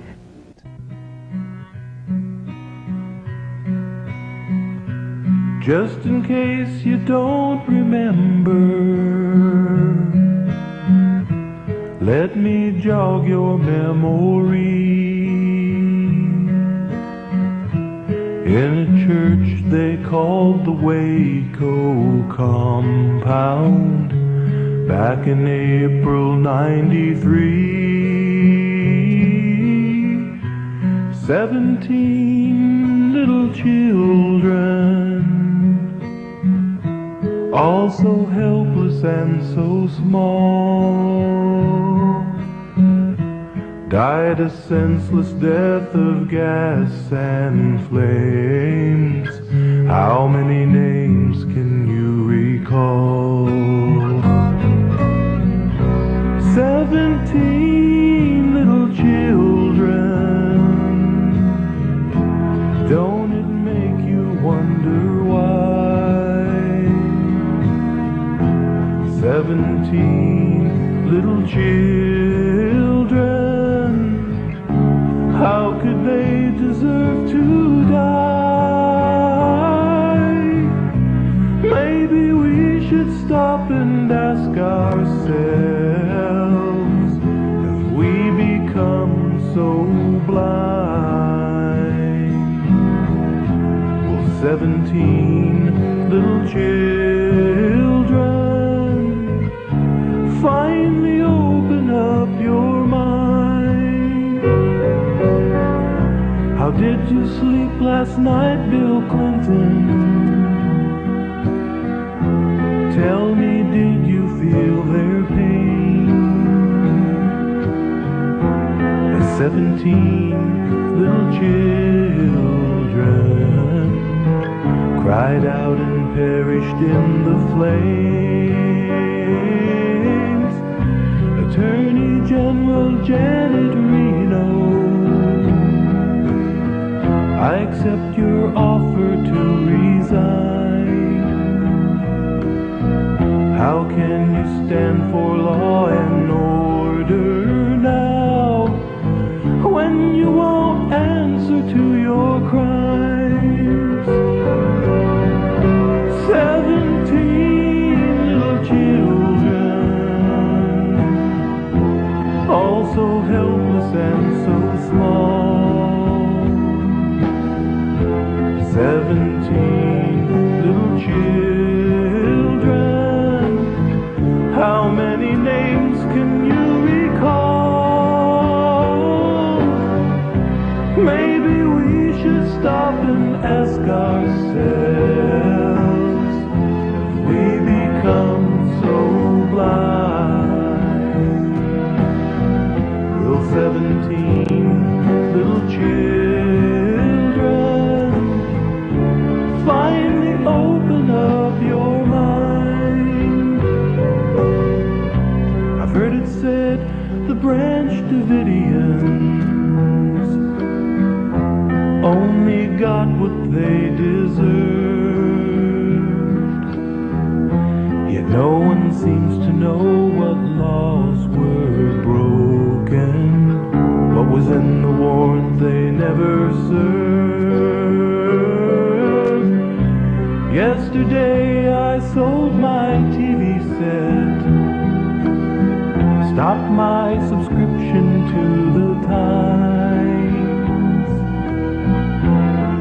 Just in case you don't remember, let me jog your memory. In a church they called the Waco compound, back in April '93, 17 little children, all so helpless and so small, died a senseless death of gas and flames. How many names can you recall? 17 little children. Don't it make you wonder why? 17 little children, how could they deserve to die? Maybe we should stop and ask ourselves, have we become so blind? Will 17 little children finally open up your mind? How did you sleep last night, Bill Clinton? Tell me, did you feel their pain? As 17 little children cried out and perished in the flames. Attorney General Janet Reno, I accept your offer to resign. How can you stand for law and order now, when you won't answer to your crimes? 17 little children, all so helpless and so small. 17 little children, how many names can you recall? Maybe we should stop and ask ourselves, have we become so blind? Will 17 little children finally open up your mind? I've heard it said the Branch Davidians only got what they deserved, yet no one seems to know what laws were broken, what was in the warrant they never served. Yesterday I sold my TV set, stopped my subscription to the Times.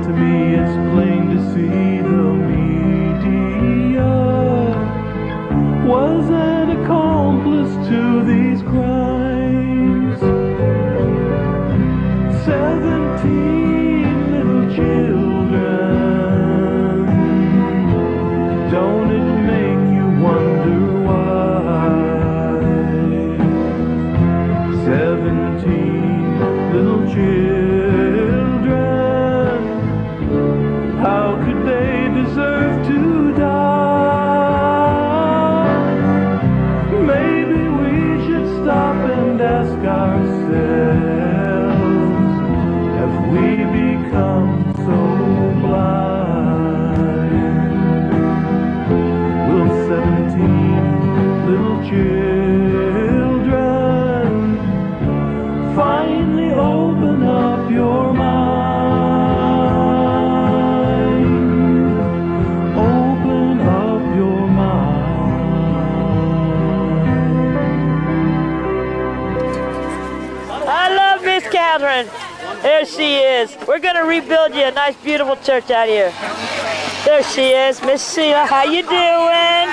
To me it's plain to see the media was an accomplice to these crimes. children, finally open up your mind. Open up your mind. I love Miss Catherine. There she is. We're going to rebuild you a nice, beautiful church out here. There she is, Miss Sheila. How you doing?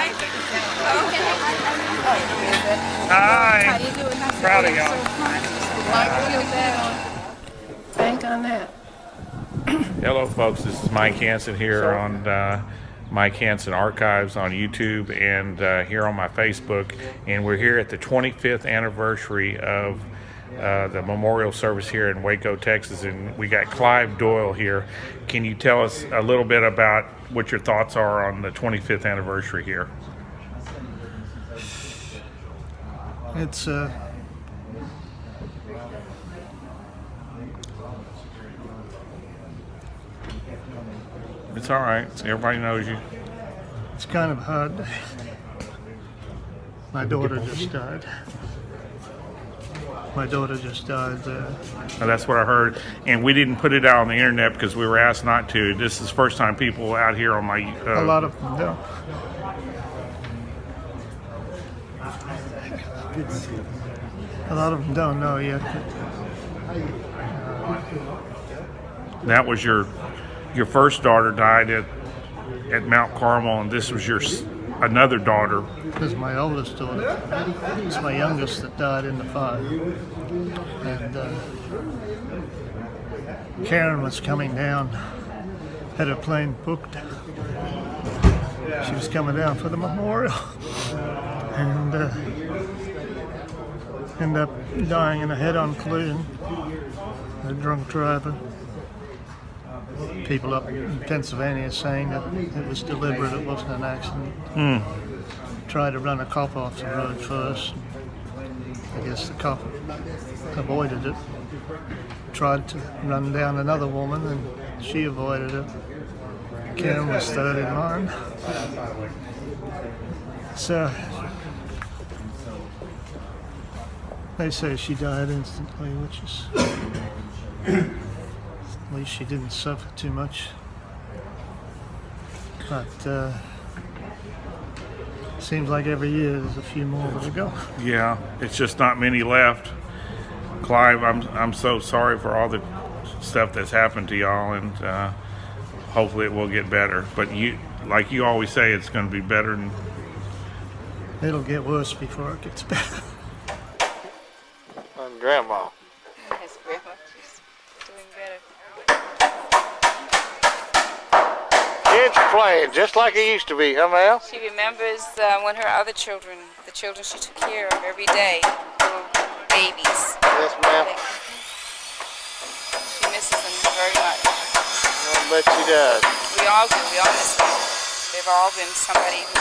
Hi. How you doing? Nice Proud of y'all. Bank on that. Hello, folks. This is Mike Hanson here on Mike Hanson Archives on YouTube and here on my Facebook. And we're here at the 25th anniversary of the memorial service here in Waco, Texas. And we got Clive Doyle here. Can you tell us a little bit about what your thoughts are on the 25th anniversary here? It's It's all right. Everybody knows you. It's kind of hard. My daughter just died. My daughter just died. That's what I heard. And we didn't put it out on the internet because we were asked not to. This is the first time people out here on my... a lot of them don't. A lot of them don't know yet. That was your first daughter died at Mount Carmel, and this was your another daughter. This is my oldest daughter. It's my youngest that died in the fire. And Karen was coming down, had her plane booked. She was coming down for the memorial, and ended up dying in a head-on collision. A drunk driver. People up in Pennsylvania saying that it was deliberate, it wasn't an accident. Tried to run a cop off the road first. I guess the cop avoided it. Tried to run down another woman and she avoided it. Karen was third in line. So they say she died instantly, which is... At least she didn't suffer too much. But seems like every year there's a few more to go. Yeah, it's just not many left. Clive, I'm so sorry for all the stuff that's happened to y'all, and hopefully it will get better. But you, like you always say, it's going to be better. And it'll get worse before it gets better. And Grandma. Yes, Grandma. She's doing better. Kids playing just like it used to be, huh, Mel? She remembers when her other children, the children she took care of every day, were babies. Yes, ma'am. She misses them very much. I bet she does. We all do. We all miss them. They've all been somebody who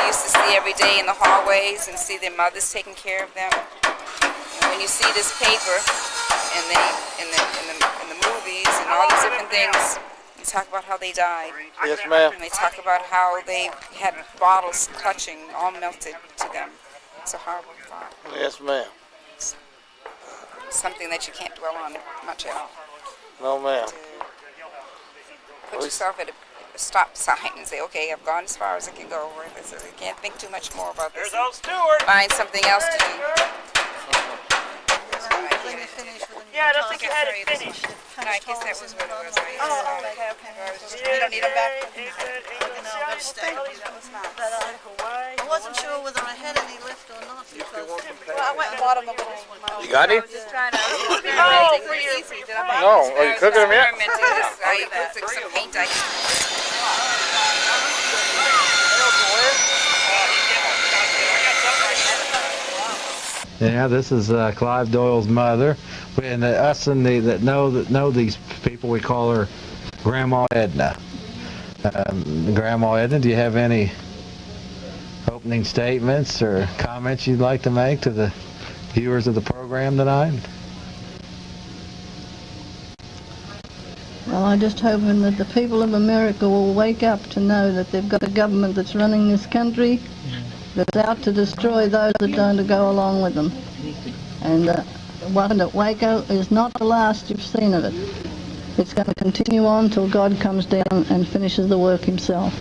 we used to see every day in the hallways and see their mothers taking care of them. And when you see this paper and in the movies and all these different things, they talk about how they died. Yes, ma'am. And they talk about how they had bottles clutching, all melted to them. It's a horrible thought. Yes, ma'am. It's something that you can't dwell on much at all. No, ma'am. Put yourself at a stop sign and say, okay, I've gone as far as I can go. I can't think too much more about this. There's old Stewart. Find something else to do. Yeah, I don't think you had it finished. No, I guess that was what it was. Oh, okay. You don't need them back. I wasn't sure whether I had any left or not because I went and bought them a little. You got any? Just trying to. No, are you cooking them yet? I took some paint. Yeah, this is Clive Doyle's mother, and us and that know these people, we call her Grandma Edna. Grandma Edna, do you have any opening statements or comments you'd like to make to the viewers of the program tonight? Well, I'm just hoping that the people of America will wake up to know that they've got a government that's running this country that's out to destroy those that don't go along with them. And what happened at Waco is not the last you've seen of it. It's going to continue on till God comes down and finishes the work himself.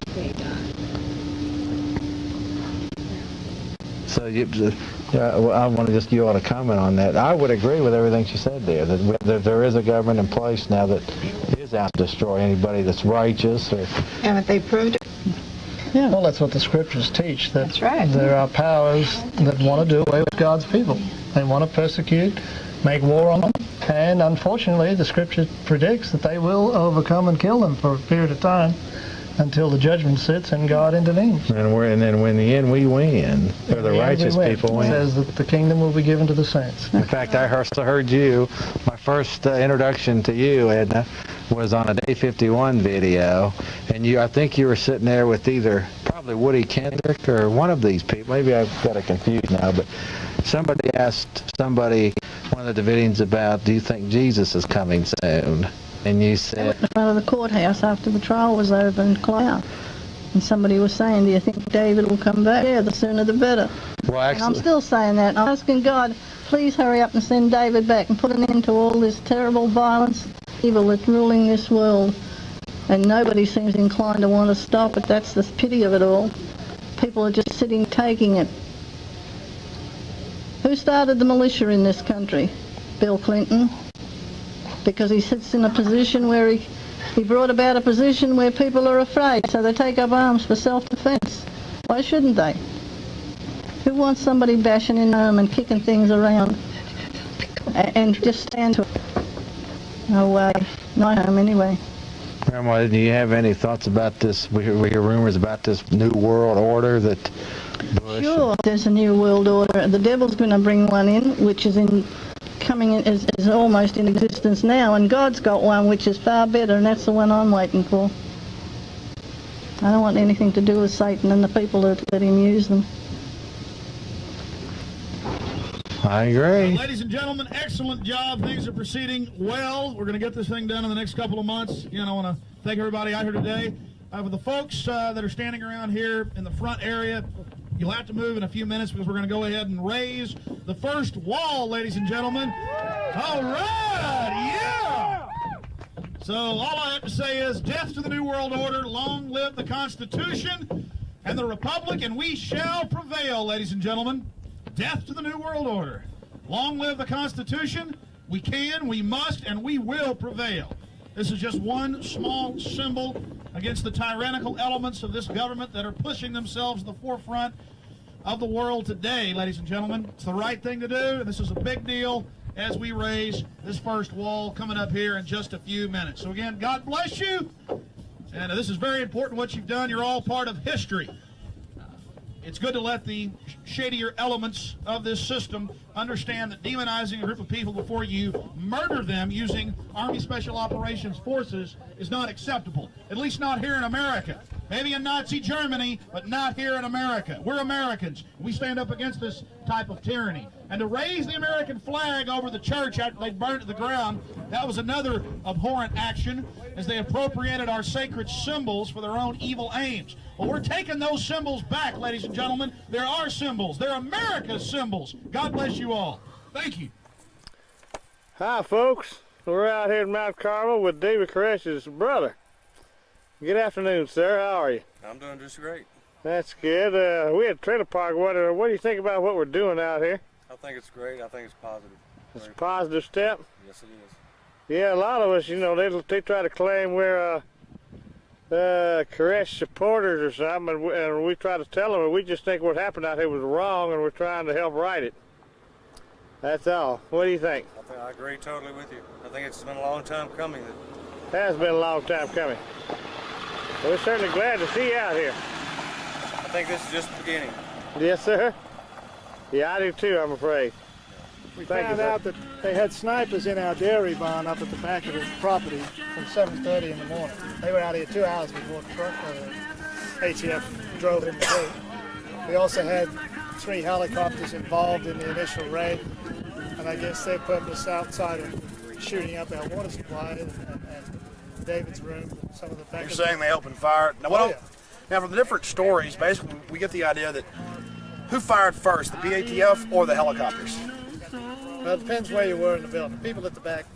So I want to just, you ought to comment on that. I would agree with everything she said there, that there is a government in place now that is out to destroy anybody that's righteous. Or Haven't they proved it? Yeah, well, that's what the scriptures teach. That's right. There are powers that want to do away with God's people. They want to persecute, make war on them, and unfortunately, the scripture predicts that they will overcome and kill them for a period of time until the judgment sits and God intervenes. And then when the end we win, or the righteous people win. It says that the kingdom will be given to the saints. In fact, I heard you, my first introduction to you, Edna, was on a Day 51 video, and I think you were sitting there with either probably Woody Kendrick or one of these people. Maybe I've got it confused now, but somebody asked one of the Davidians about, do you think Jesus is coming soon? And you said... In front of the courthouse after the trial was over in Clive. And somebody was saying, do you think David will come back? Yeah, the sooner the better. Well, actually, and I'm still saying that. I'm asking God, please hurry up and send David back and put an end to all this terrible violence, evil that's ruling this world. And nobody seems inclined to want to stop it. That's the pity of it all. People are just sitting taking it. Who started the militia in this country? Bill Clinton. Because he sits in a position where he brought about a position where people are afraid, so they take up arms for self-defense. Why shouldn't they? Who wants somebody bashing in home and kicking things around and just stand to it? No way. Not home anyway. Grandma, do you have any thoughts about this? We hear rumors about this new world order that Bush... Sure, there's a new world order. The devil's going to bring one in, which is coming in, is almost in existence now, and God's got one which is far better, and that's the one I'm waiting for. I don't want anything to do with Satan and the people that let him use them. I agree. Ladies and gentlemen, excellent job. Things are proceeding well. We're going to get this thing done in the next couple of months. Again, I want to thank everybody out here today. For the folks that are standing around here in the front area, you'll have to move in a few minutes because we're going to go ahead and raise the first wall, ladies and gentlemen. All right, yeah! So all I have to say is death to the New World Order, long live the Constitution and the Republic, and we shall prevail, ladies and gentlemen. Death to the New World Order. Long live the Constitution. We can, we must, and we will prevail. This is just one small symbol against the tyrannical elements of this government that are pushing themselves to the forefront of the world today, ladies and gentlemen. It's the right thing to do, and this is a big deal as we raise this first wall coming up here in just a few minutes. So again, God bless you, and this is very important what you've done. You're all part of history. It's good to let the shadier elements of this system understand that demonizing a group of people before you murder them using Army Special Operations Forces is not acceptable, at least not here in America. Maybe in Nazi Germany, but not here in America. We're Americans. We stand up against this type of tyranny. And to raise the American flag over the church after they burned it to the ground, that was another abhorrent action as they appropriated our sacred symbols for their own evil aims. Well, we're taking those symbols back, ladies and gentlemen. They're our symbols. They're America's symbols. God bless you all. Thank you. Hi, folks. We're out here in Mount Carmel with David Koresh's brother. Good afternoon, sir. How are you? I'm doing just great. That's good. We had a trailer park. What do you think about what we're doing out here? I think it's great. I think it's positive. It's a positive step? Yes, it is. Yeah, a lot of us, you know, they try to claim we're Koresh supporters or something, and we try to tell them, we just think what happened out here was wrong, and we're trying to help right it. That's all. What do you think? I agree totally with you. I think it's been a long time coming. It has been a long time coming. We're certainly glad to see you out here. I think this is just the beginning. Yes, sir. Yeah, I do too, I'm afraid. We found out that they had snipers in our dairy barn up at the back of the property from 7:30 in the morning. They were out here 2 hours before the truck, ATF drove in the gate. We also had 3 helicopters involved in the initial raid, and I guess they put us outside and shooting up our water supply and David's room, some of the back. You're saying they opened fire? Now, now, from the different stories, basically, we get the idea that Who fired first, the BATF or the helicopters? Well, it depends where you were in the building. People at the back,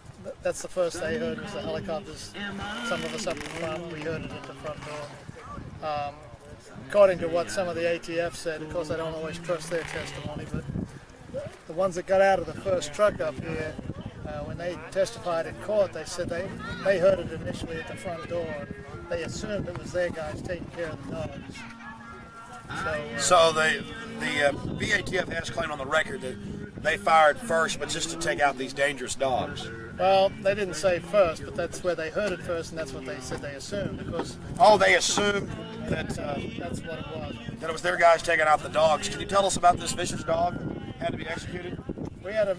that's the first they heard was the helicopters. Some of us up in front, we heard it at the front door. According to what some of the ATF said, of course I don't always trust their testimony, but the ones that got out of the first truck up here, when they testified in court, they said they heard it initially at the front door. They assumed it was their guys taking care of the dogs. So the BATF has claimed on the record that they fired first, but just to take out these dangerous dogs. Well, they didn't say first, but that's where they heard it first, and that's what they said they assumed. Because they assumed that that's what it was. That it was their guys taking out the dogs. Can you tell us about this vicious dog that had to be executed? We had a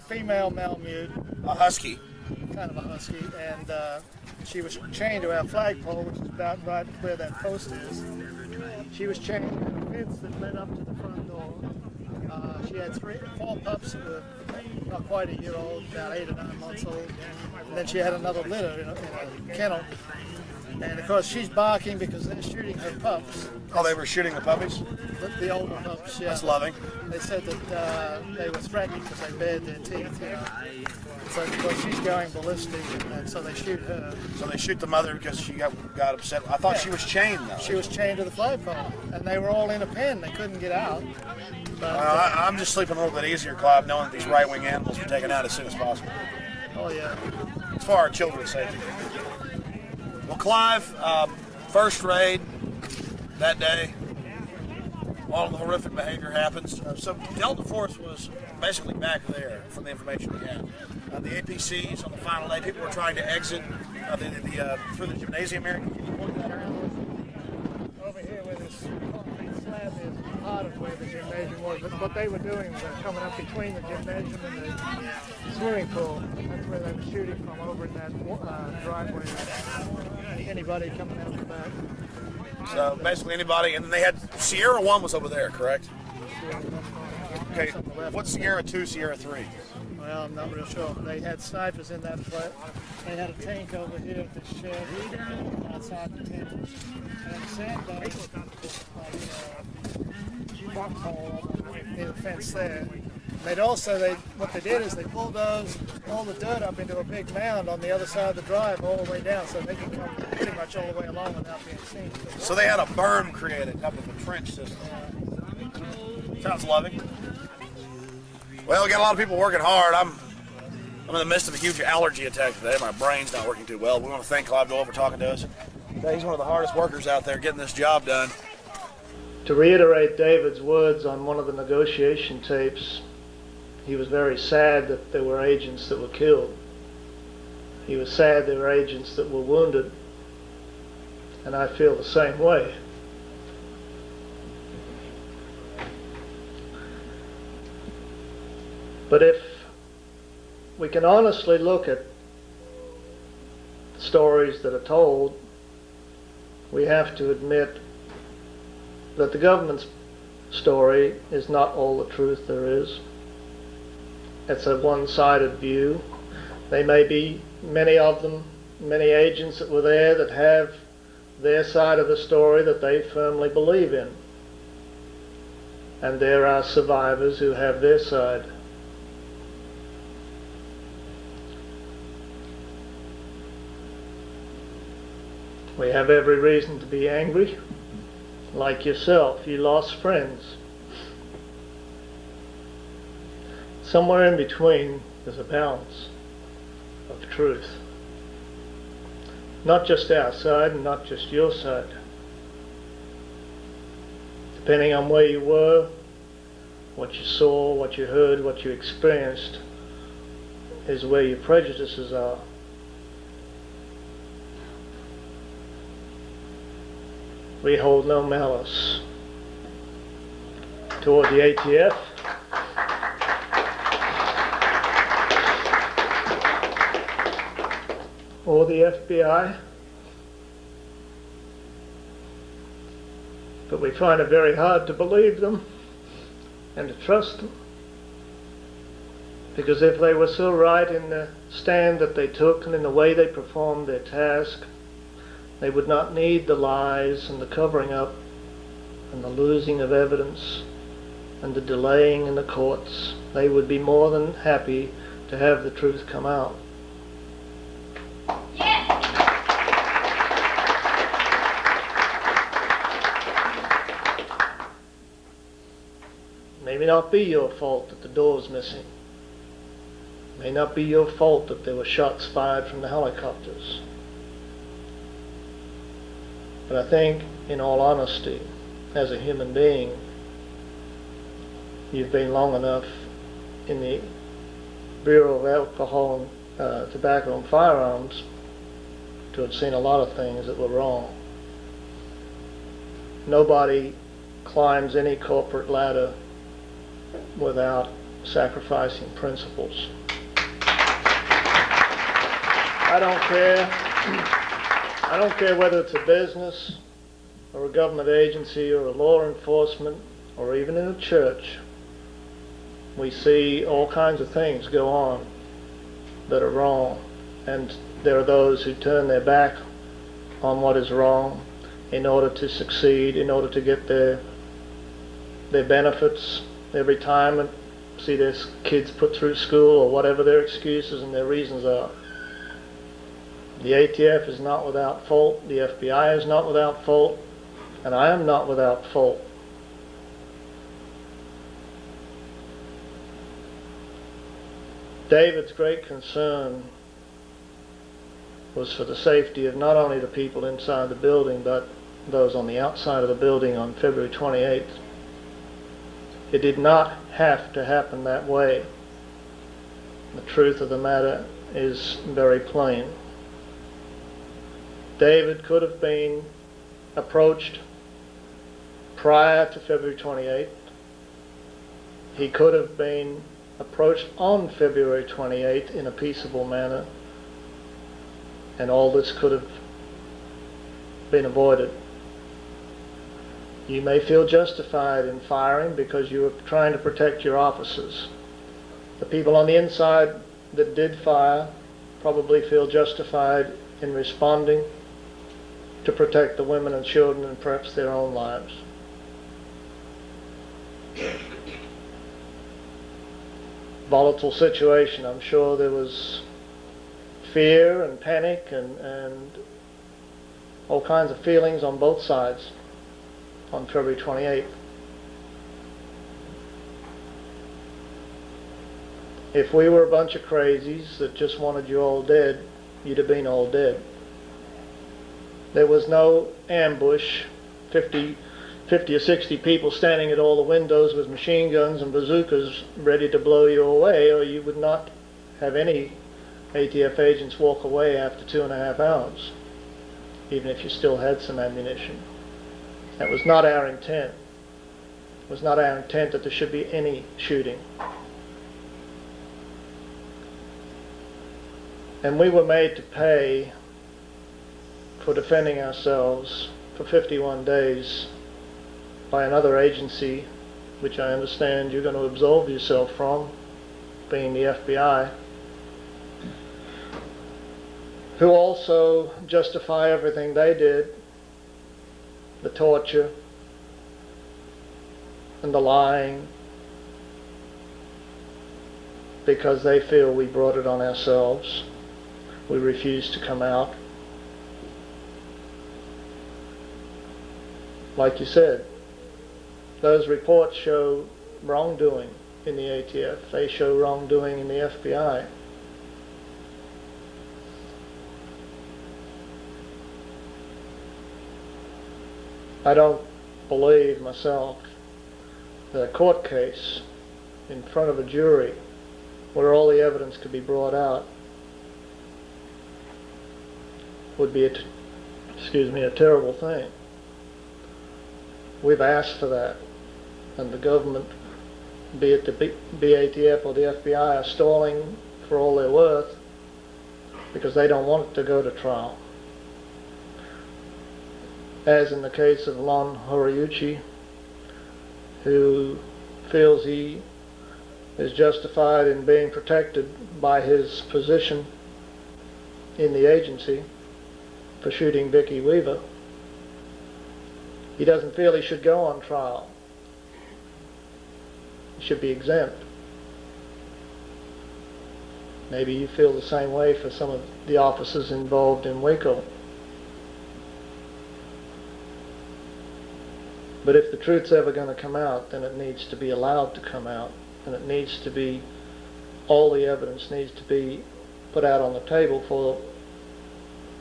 female Malamute, a husky, kind of a husky, and she was chained to our flagpole, which is about right where that post is. She was chained to a fence that led up to the front door. She had 4 pups that were not quite a year old, about 8 or 9 months old. And then she had another litter in a kennel. And of course she's barking because they're shooting her pups. Oh, they were shooting the puppies? The older pups, yeah. That's loving. They said that they were threatening because they bared their teeth, you know. So of course she's going ballistic, and so they shoot her. So they shoot the mother because she got upset. I thought she was chained though. She was chained to the flagpole, and they were all in a pen. They couldn't get out. But, I'm just sleeping a little bit easier, Clive, knowing that these right-wing animals were taken out as soon as possible. Oh yeah. It's for our children's safety. Well, Clive, first raid that day. All the horrific behavior happens. So Delta Force was basically back there from the information we had. The APCs on the final day, people were trying to exit through the gymnasium area. Can you point that out? Over here where this concrete slab is, part of where the gymnasium was. But what they were doing was coming up between the gymnasium and the swimming pool. That's where they were shooting from, over in that driveway. Anybody coming out the back. So basically anybody, and they had Sierra 1 was over there, correct? Okay, what's Sierra 2, Sierra 3? Well, I'm not real sure. They had snipers in that flat. They had a tank over here at the shed outside the tent. And sandbags, foxhole near the fence there. They'd also, what they did is they bulldozed all the dirt up into a big mound on the other side of the drive all the way down, so they can come pretty much all the way along without being seen. So they had a berm created up in the trench system. Sounds loving. Well, we got a lot of people working hard. I'm in the midst of a huge allergy attack today. My brain's not working too well. We want to thank Clive Doyle for talking to us. He's one of the hardest workers out there getting this job done. To reiterate David's words on one of the negotiation tapes, he was very sad that there were agents that were killed. He was sad there were agents that were wounded. And I feel the same way. But if we can honestly look at the stories that are told, we have to admit that the government's story is not all the truth there is. It's a one-sided view. They may be, many of them, many agents that were there that have their side of the story that they firmly believe in. And there are survivors who have their side. We have every reason to be angry. Like yourself, you lost friends. Somewhere in between, there's a balance of truth. Not just our side and not just your side. Depending on where you were, what you saw, what you heard, what you experienced, is where your prejudices are. We hold no malice toward the ATF. Or the FBI. But we find it very hard to believe them and to trust them. Because if they were so right in the stand that they took and in the way they performed their task, they would not need the lies and the covering up and the losing of evidence and the delaying in the courts, they would be more than happy to have the truth come out. May not be your fault that the door's missing. May not be your fault that there were shots fired from the helicopters. But I think, in all honesty, as a human being, you've been long enough in the Bureau of Alcohol and Tobacco and Firearms to have seen a lot of things that were wrong. Nobody climbs any corporate ladder without sacrificing principles. I don't care whether it's a business or a government agency or a law enforcement or even in a church. We see all kinds of things go on that are wrong, and there are those who turn their back on what is wrong in order to succeed, in order to get their benefits every time and see their kids put through school or whatever their excuses and their reasons are. The ATF is not without fault, the FBI is not without fault, and I am not without fault. David's great concern was for the safety of not only the people inside the building, but those on the outside of the building on February 28th. It did not have to happen that way. The truth of the matter is very plain. David could have been approached prior to February 28th. He could have been approached on February 28th in a peaceable manner, and all this could have been avoided. You may feel justified in firing because you were trying to protect your officers. The people on the inside that did fire probably feel justified in responding to protect the women and children and perhaps their own lives. Volatile situation. I'm sure there was fear and panic and all kinds of feelings on both sides on February 28th. If we were a bunch of crazies that just wanted you all dead, you'd have been all dead. There was no ambush, 50 or 60 people standing at all the windows with machine guns and bazookas ready to blow you away, or you would not have any ATF agents walk away after 2.5 hours, even if you still had some ammunition. That was not our intent. It was not our intent that there should be any shooting. And we were made to pay for defending ourselves for 51 days by another agency, which I understand you're going to absolve yourself from, being the FBI, who also justify everything they did, the torture and the lying, because they feel we brought it on ourselves. We refused to come out. Like you said, those reports show wrongdoing in the ATF. They show wrongdoing in the FBI. I don't believe myself that a court case in front of a jury where all the evidence could be brought out would be a terrible thing. We've asked for that, and the government, be it the BATF or the FBI, are stalling for all they're worth because they don't want it to go to trial. As in the case of Lon Horiuchi, who feels he is justified in being protected by his position in the agency for shooting Vicki Weaver. He doesn't feel he should go on trial. should be exempt. Maybe you feel the same way for some of the officers involved in Waco. But if the truth's ever going to come out, then it needs to be allowed to come out. And it needs to be, all the evidence needs to be put out on the table for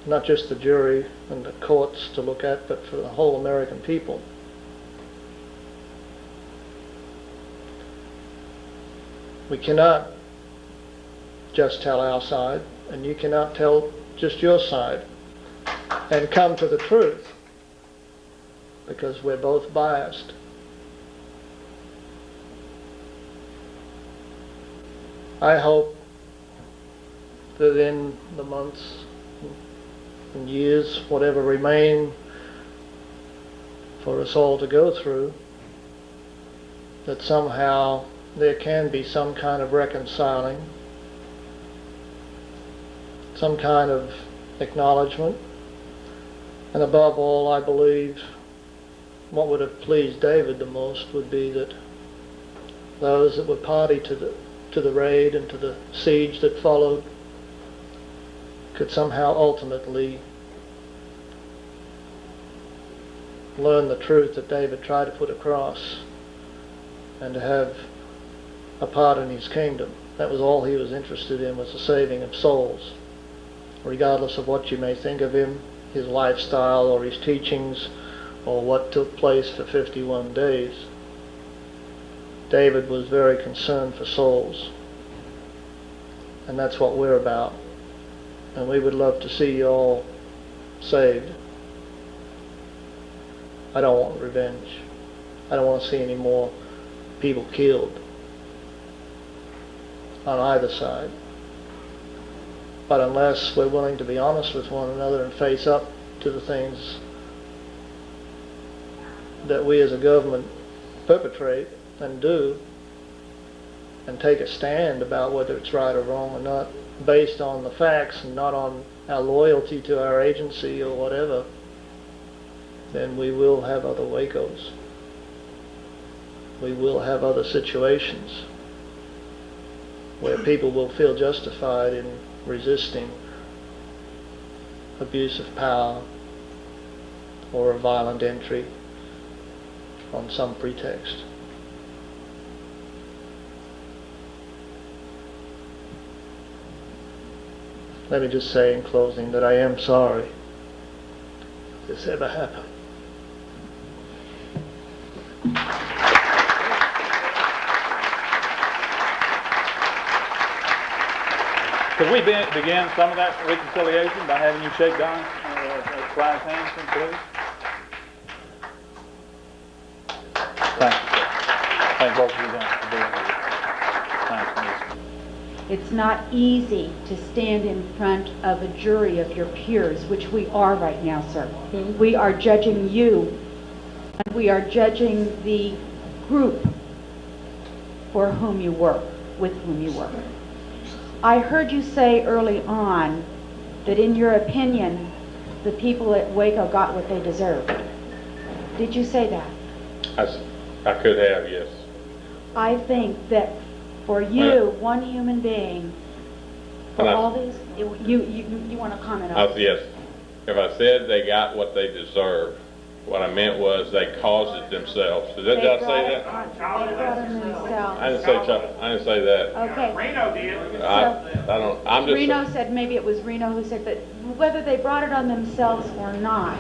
not just the jury and the courts to look at, but for the whole American people. We cannot just tell our side, and you cannot tell just your side and come to the truth, because we're both biased. I hope that in the months and years, whatever remain for us all to go through, that somehow there can be some kind of reconciling, some kind of acknowledgement, and above all, I believe what would have pleased David the most would be that those that were party to the raid and to the siege that followed could somehow ultimately learn the truth that David tried to put across and to have a part in his kingdom. That was all he was interested in, was the saving of souls. Regardless of what you may think of him, his lifestyle or his teachings or what took place for 51 days, David was very concerned for souls. And that's what we're about. And we would love to see you all saved. I don't want revenge. I don't want to see any more people killed on either side. But unless we're willing to be honest with one another and face up to the things that we as a government perpetrate and do, and take a stand about whether it's right or wrong or not, based on the facts and not on our loyalty to our agency or whatever, then we will have other Wacos. We will have other situations where people will feel justified in resisting abuse of power or a violent entry on some pretext. Let me just say in closing that I am sorry this ever happened. Could we begin some of that reconciliation by having you shake Don Clive's hand, please? Thank you. Thank both of you for being here. Thanks. It's not easy to stand in front of a jury of your peers, which we are right now, sir. Mm-hmm. We are judging you, and we are judging the group for whom you work, with whom you work. I heard you say early on that in your opinion, the people at Waco got what they deserved. Did you say that? I could have, yes. I think that for you, one human being, for all these, you want to comment on it? Yes. If I said they got what they deserve, what I meant was they caused it themselves. Did I say that? They brought it themselves. I didn't say that. Okay. Reno did. I don't. I'm just. Reno said, maybe it was Reno who said that whether they brought it on themselves or not,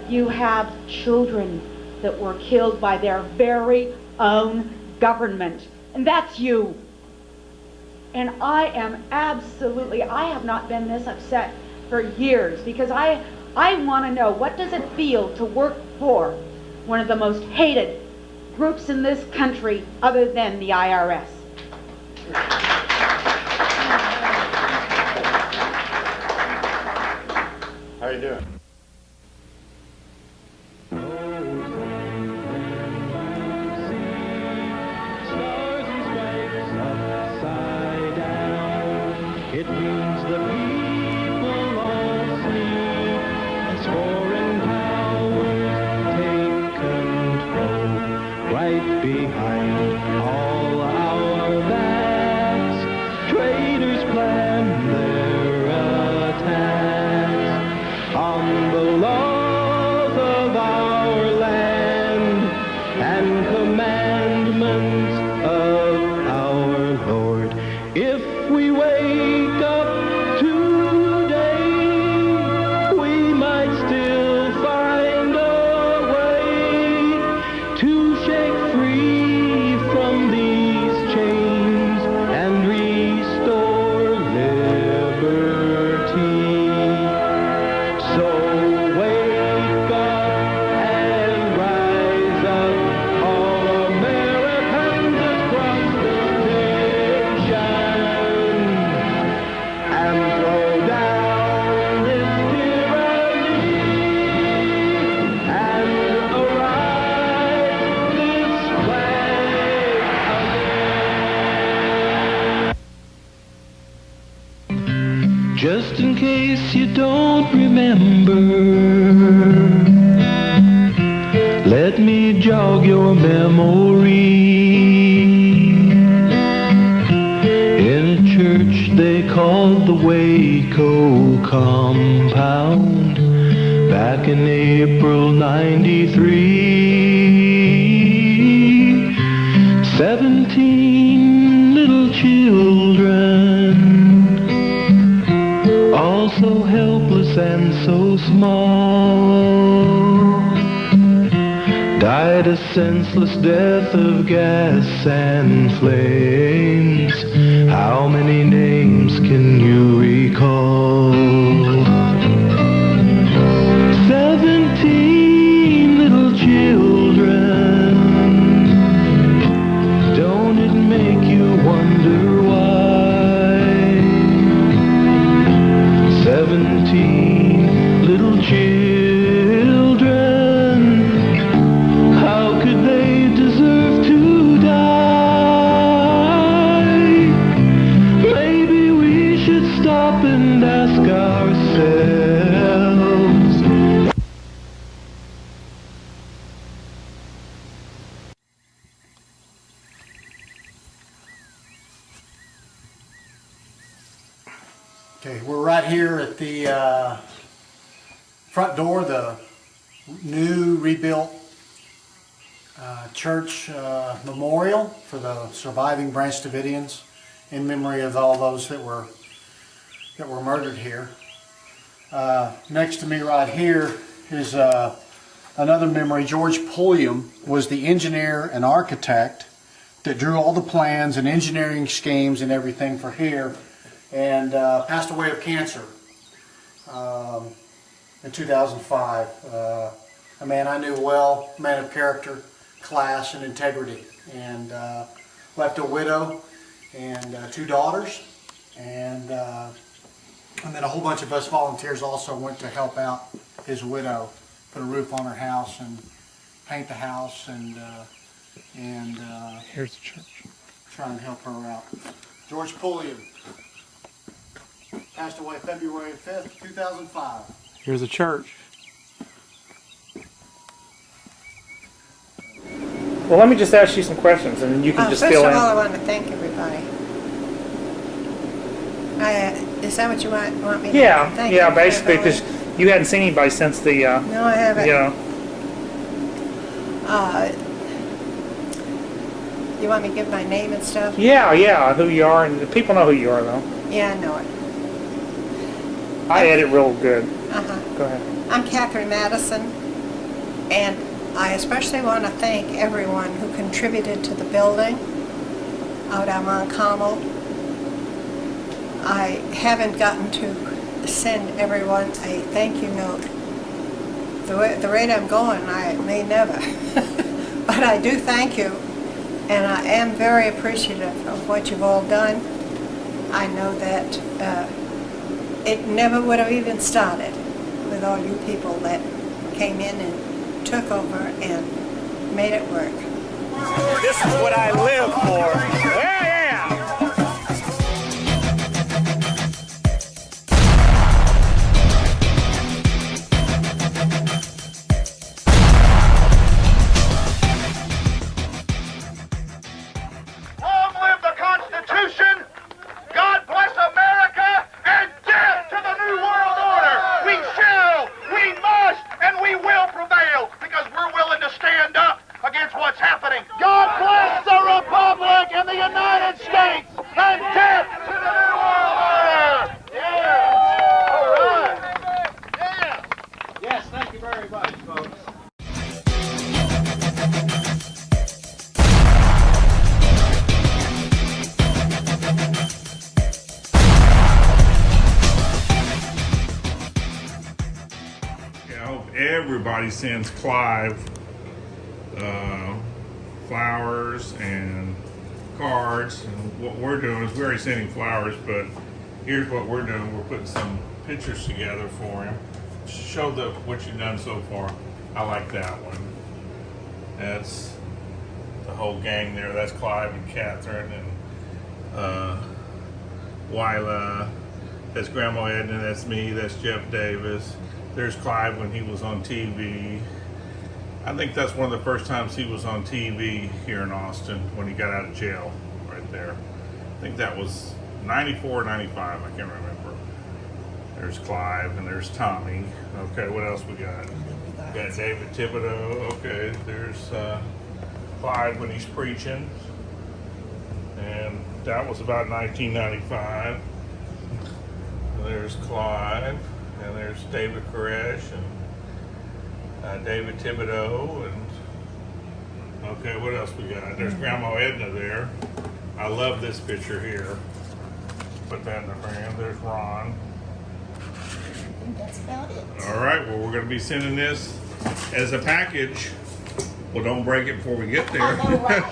you have children that were killed by their very own government. And that's you. And I am absolutely, I have not been this upset for years, because I want to know, what does it feel to work for one of the most hated groups in this country other than the IRS? How are you doing? It means the people all sleep as foreign powers take control right behind all our backs. Traitors plan their attacks on the laws of our land and commandments of our Lord. If we wake up today, we might still find a way to shake free from these chains and restore liberty. So wake up and rise up, all Americans across the nation, and throw down this tyranny and arise this flag again. Just in case you don't remember, let me jog your memory. In a church they called the Waco compound back in April '93, 17 little children, all so helpless and so small, died a senseless death of gas and flames. How many names can you recall? 17 little children. Don't it make you wonder why? 17 little children. How could they deserve to die? Maybe we should stop and ask ourselves. Okay, we're right here at the front door of the new rebuilt church memorial for the surviving Branch Davidians in memory of all those that were murdered here. Next to me right here is another memory. George Pulliam was the engineer and architect that drew all the plans and engineering schemes and everything for here, and passed away of cancer in 2005. A man I knew well, a man of character, class, and integrity, and left a widow and 2 daughters, and then a whole bunch of us volunteers also went to help out his widow, put a roof on her house and paint the house, and here's the church. Try and help her out. George Pulliam passed away February 5th, 2005. Here's the church. Well, let me just ask you some questions, and you can just first fill of in. all, I want to thank everybody. Is that what you want me to Yeah, thank yeah, you, basically, everybody? because you hadn't seen anybody since the. No, I haven't. You know. You want me to give my name and stuff? Yeah, who you are, and the people know who you are, though. Yeah, I know it. I edit real good. Uh-huh. Go ahead. I'm Catherine Madison, and I especially want to thank everyone who contributed to the building out on Mount Carmel. I haven't gotten to send everyone a thank you note. The rate I'm going, I may never. But I do thank you, and I am very appreciative of what you've all done. I know that it never would have even started with all you people that came in and took over and made it work. This is what I live for. Yeah! everybody sends Clive flowers and cards. And what we're doing is we're already sending flowers, but here's what we're doing. We're putting some pictures together for him. Show what you've done so far. I like that one. That's the whole gang there. That's Clive and Catherine and Wyla. That's Grandma Edna. That's me. That's Jeff Davis. There's Clive when he was on TV. I think that's one of the first times he was on TV here in Austin when he got out of jail, right there. I think that was 94 or 95, I can't remember. There's Clive and there's Tommy. Okay, what else we got? We got David Thibodeau. Okay, there's Clive when he's preaching. And that was about 1995. There's Clive, and there's David Koresh, and David Thibodeau, and okay, what else we got? There's Grandma Edna there. I love this picture here. Put that in the frame. There's Ron. I think that's about it. All right, well, we're going to be sending this as a package. Well, don't break it before we get there. I know, right?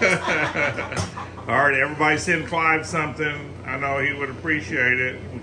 All right, everybody send Clive something. I know he would appreciate it. We